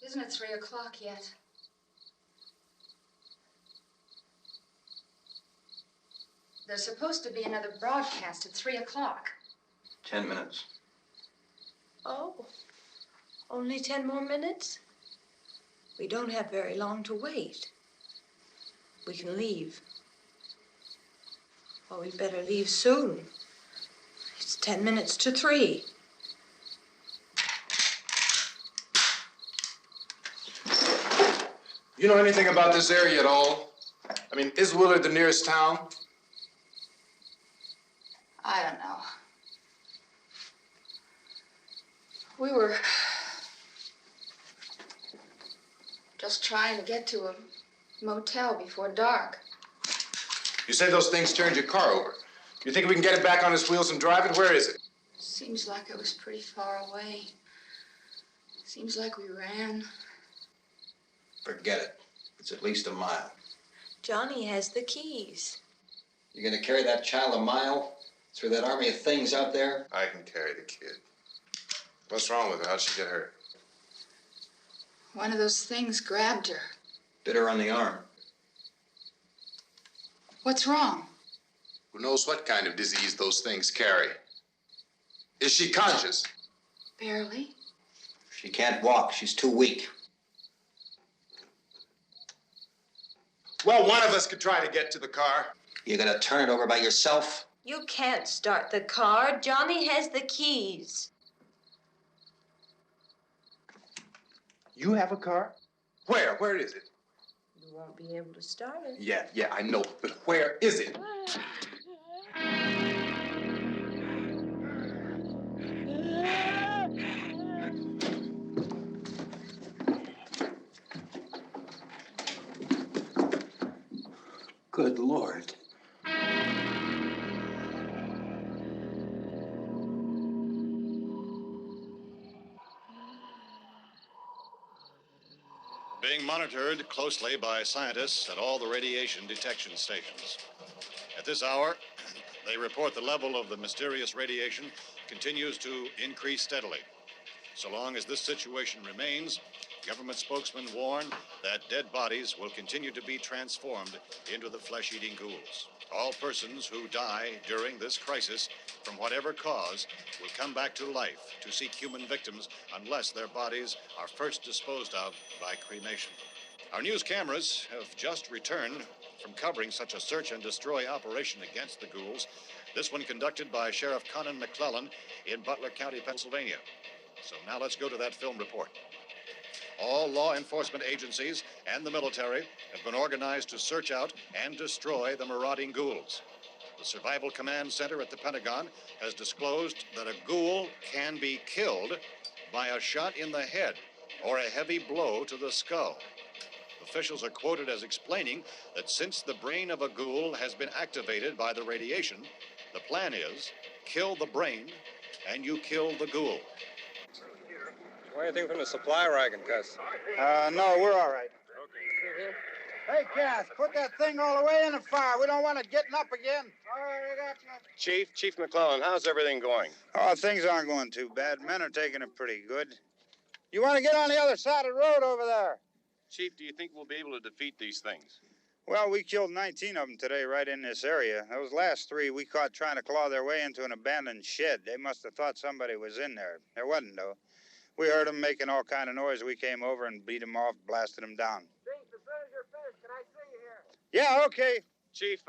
Isn't it 3 o'clock yet? There's supposed to be another broadcast at 3 o'clock. 10 minutes. Oh, only 10 more minutes? We don't have very long to wait. We can leave. Oh, we better leave soon. It's 10 minutes to 3. You know anything about this area at all? I mean, is Willard the nearest town? I don't know. We were just trying to get to a motel before dark. You say those things turned your car over. You think we can get it back on its wheels and drive it? Where is it? Seems like it was pretty far away. Seems like we ran. Forget it. It's at least a mile. Johnny has the keys. You're gonna carry that child a mile through that army of things out there? I can carry the kid. What's wrong with her? How'd she get hurt? One of those things grabbed her. Bit her on the arm. What's wrong? Who knows what kind of disease those things carry? Is she conscious? Barely. She can't walk. She's too weak. Well, one of us could try to get to the car. You gonna turn it over by yourself? You can't start the car. Johnny has the keys. You have a car? Where? Where is it? You won't be able to start it. Yeah, I know. But where is it? Good Lord. Being monitored closely by scientists at all the radiation detection stations. At this hour, they report the level of the mysterious radiation continues to increase steadily. So long as this situation remains, government spokesmen warn that dead bodies will continue to be transformed into the flesh-eating ghouls. All persons who die during this crisis, from whatever cause, will come back to life to seek human victims unless their bodies are first disposed of by cremation. Our news cameras have just returned from covering such a search and destroy operation against the ghouls, this one conducted by Sheriff Conan McClellan in Butler County, Pennsylvania. So now let's go to that film report. All law enforcement agencies and the military have been organized to search out and destroy the marauding ghouls. The Survival Command Center at the Pentagon has disclosed that a ghoul can be killed by a shot in the head or a heavy blow to the skull. Officials are quoted as explaining that since the brain of a ghoul has been activated by the radiation, the plan is kill the brain and you kill the ghoul. Anything from the supply wagon, Gus? No, we're all right. Hey, Cass, put that thing all the way in the fire. We don't want it getting up again. All right, I got you. Chief McClellan, how's everything going? Oh, things aren't going too bad. Men are taking it pretty good. You want to get on the other side of the road over there? Chief, do you think we'll be able to defeat these things? Well, we killed 19 of them today right in this area. Those last 3 we caught trying to claw their way into an abandoned shed. They must have thought somebody was in there. There wasn't, though. We heard them making all kind of noise. We came over and beat them off, blasted them down. Chief, as soon as you're finished, can I see you here? Yeah, okay. Chief,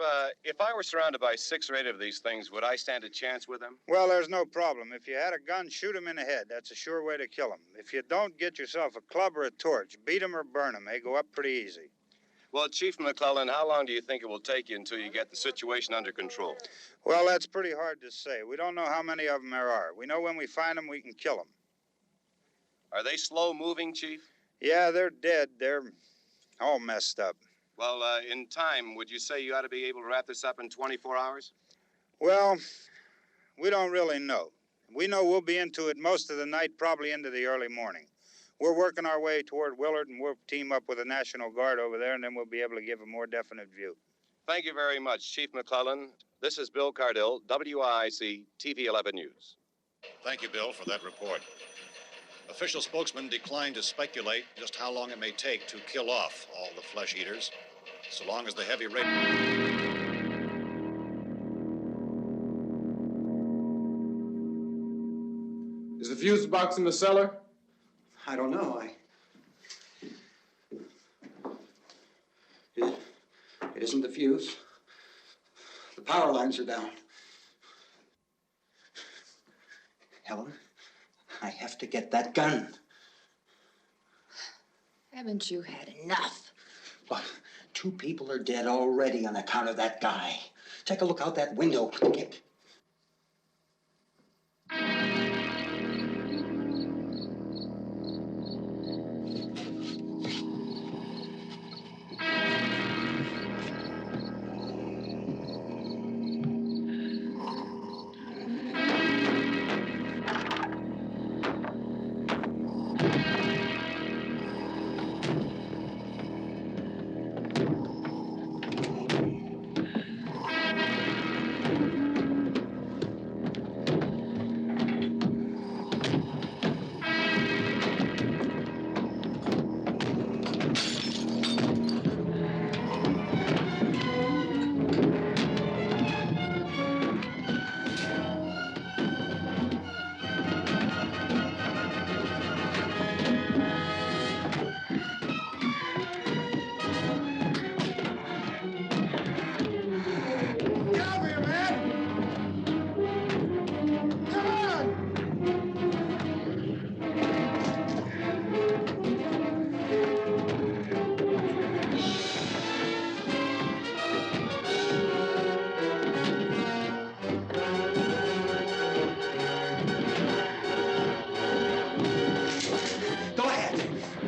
if I were surrounded by 6 or 8 of these things, would I stand a chance with them? Well, there's no problem. If you had a gun, shoot them in the head. That's a sure way to kill them. If you don't, get yourself a club or a torch. Beat them or burn them. They go up pretty easy. Well, Chief McClellan, how long do you think it will take you until you get the situation under control? Well, that's pretty hard to say. We don't know how many of them there are. We know when we find them, we can kill them. Are they slow-moving, Chief? Yeah, they're dead. They're all messed up. Well, in time, would you say you ought to be able to wrap this up in 24 hours? Well, we don't really know. We know we'll be into it most of the night, probably into the early morning. We're working our way toward Willard, and we'll team up with the National Guard over there, and then we'll be able to give a more definite view. Thank you very much, Chief McClellan. This is Bill Cardill, WIC TV 11 News. Thank you, Bill, for that report. Official spokesmen declined to speculate just how long it may take to kill off all the flesh eaters, so long as the heavy rate. Is the fuse box in the cellar? I don't know. It isn't the fuse. The power lines are down. Helen, I have to get that gun. Haven't you had enough? Look, 2 people are dead already on account of that guy. Take a look out that window. Get...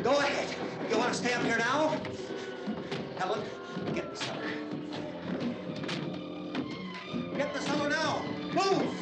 Go ahead. You want to stay up here now? Helen, get in the cellar. Get in the cellar now. Move!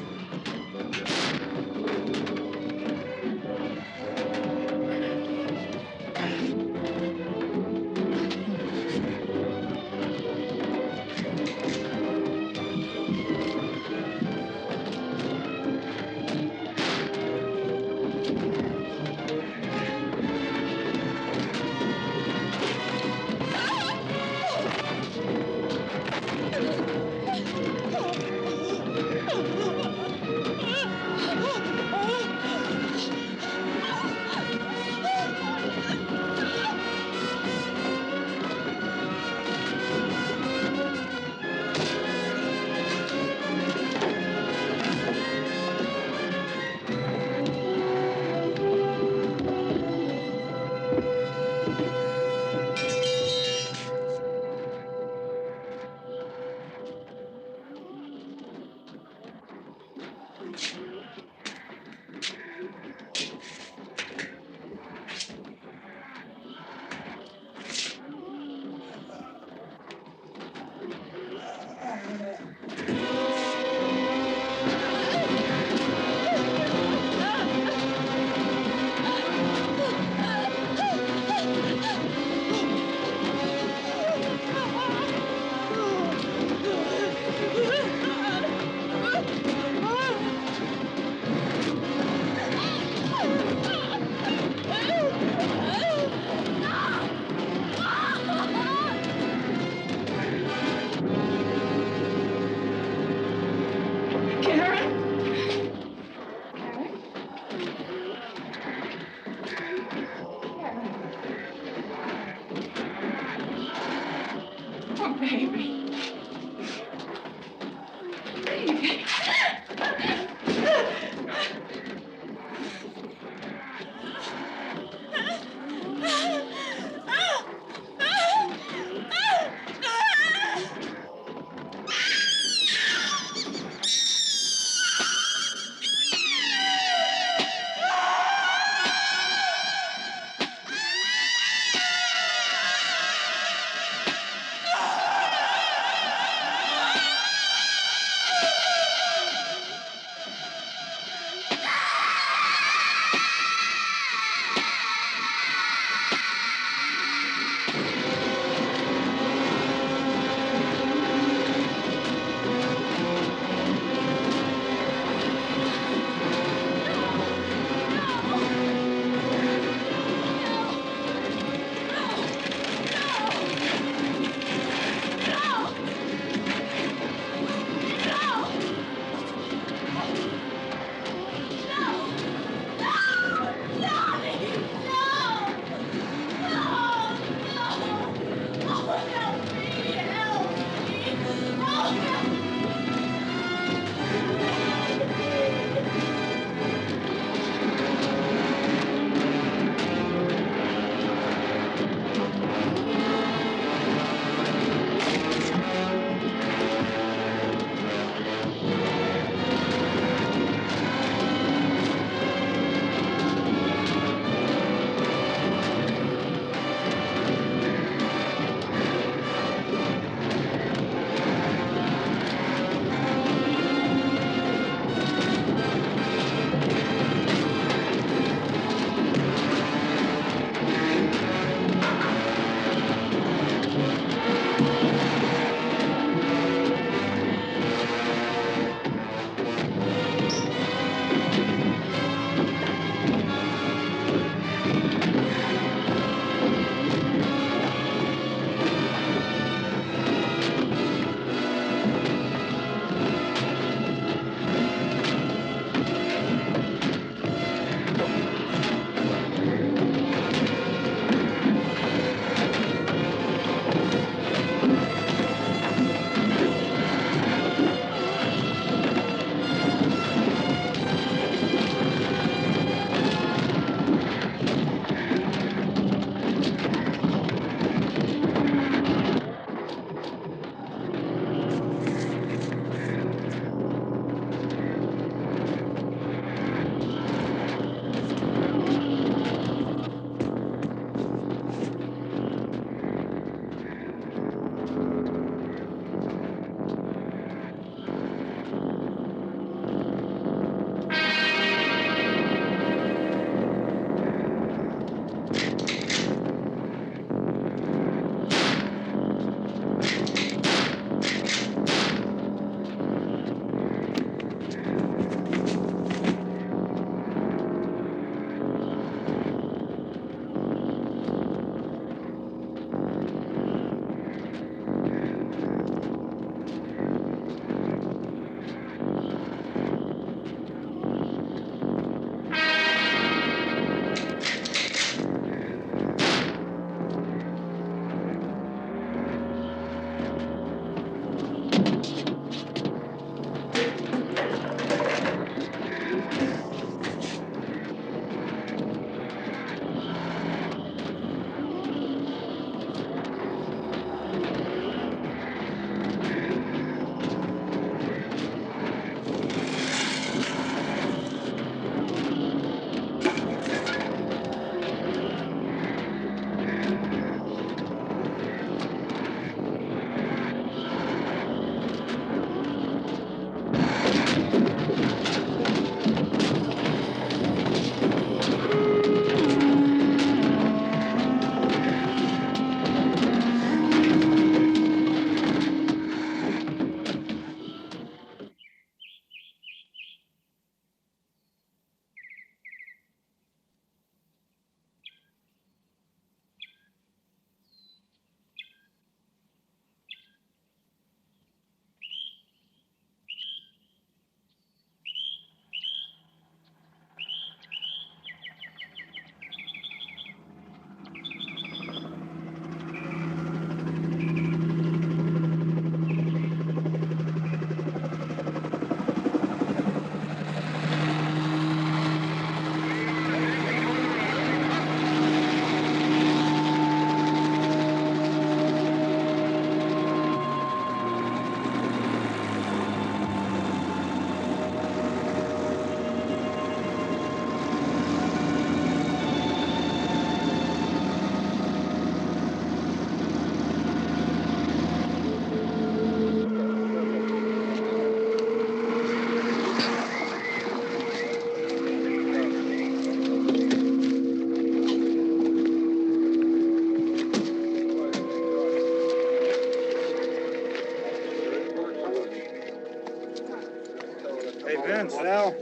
Vince, Al,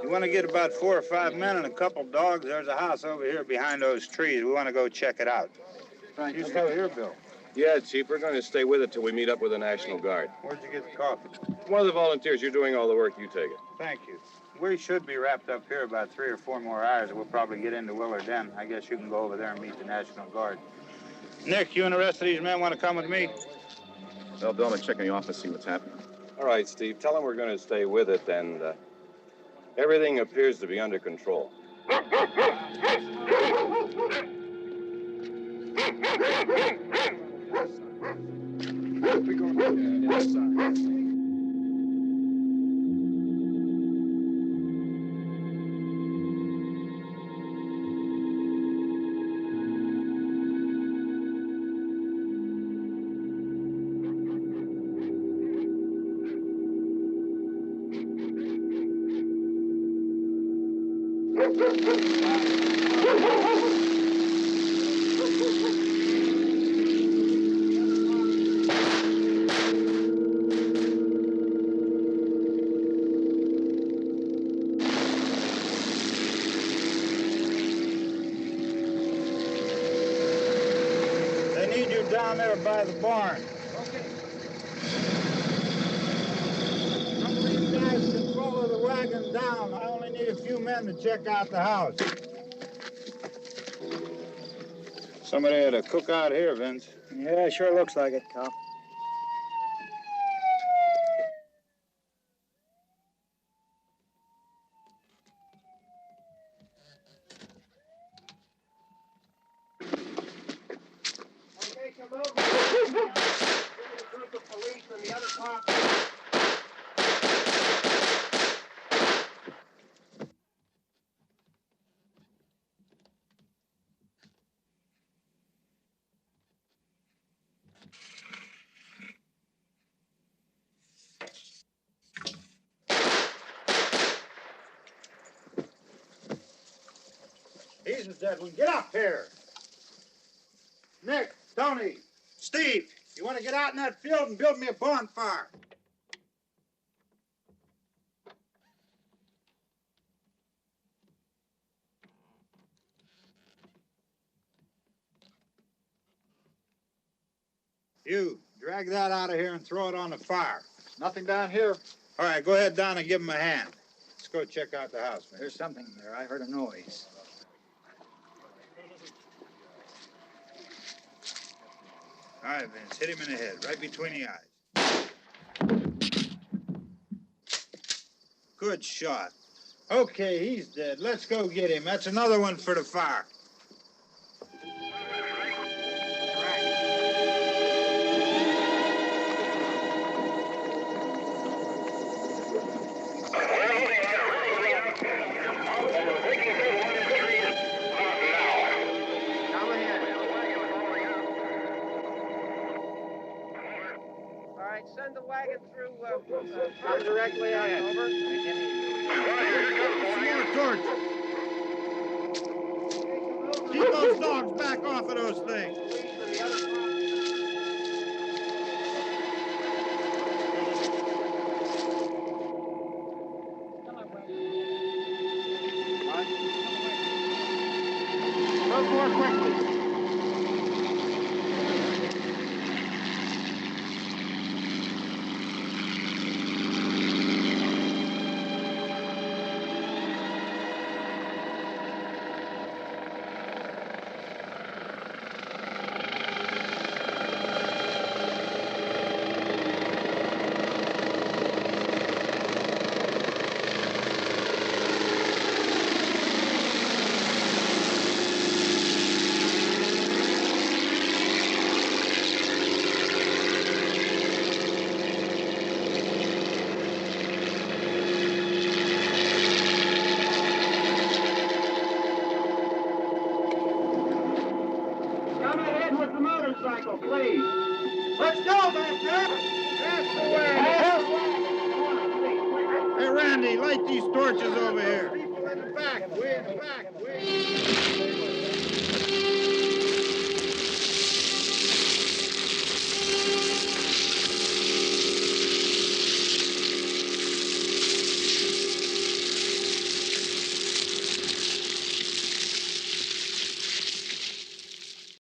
you want to get about 4 or 5 men and a couple dogs? There's a house over here behind those trees. We want to go check it out. Right. You still here, Bill? Yeah, Chief, we're going to stay with it till we meet up with the National Guard. Where'd you get the coffee? One of the volunteers, you're doing all the work, you take it. Thank you. We should be wrapped up here about 3 or 4 more hours. We'll probably get into Willard then. I guess you can go over there and meet the National Guard. Nick, you and the rest of these men want to come with me? Well, Bill, I'm check in the office, see what's happening. All right, Steve, tell them we're going to stay with it, and everything appears to be under control. We go inside. They need you down there by the barn. Okay. Some of these guys can follow the wagon down. I only need a few men to check out the house. Somebody had a cookout here, Vince. Yeah, sure looks like it, Cal. Okay, come over. A group of police and the other cops. He's a dead one. Get up here. Nick, Tony, Steve, you want to get out in that field and build me a bonfire? You, drag that out of here and throw it on the fire. Nothing down here. All right, go ahead down and give him a hand. Let's go check out the house, man. There's something there. I heard a noise. All right, Vince, hit him in the head, right between the eyes. Good shot. Okay, he's dead. Let's go get him. That's another one for the fire. Send the wagon through directly out. Over. Some more torch. Keep those dogs back off of those things. Move more quickly. Please. Let's go, back there. That's the way. Hey, Randy, light these torches over here. People in the back, way in the back, way.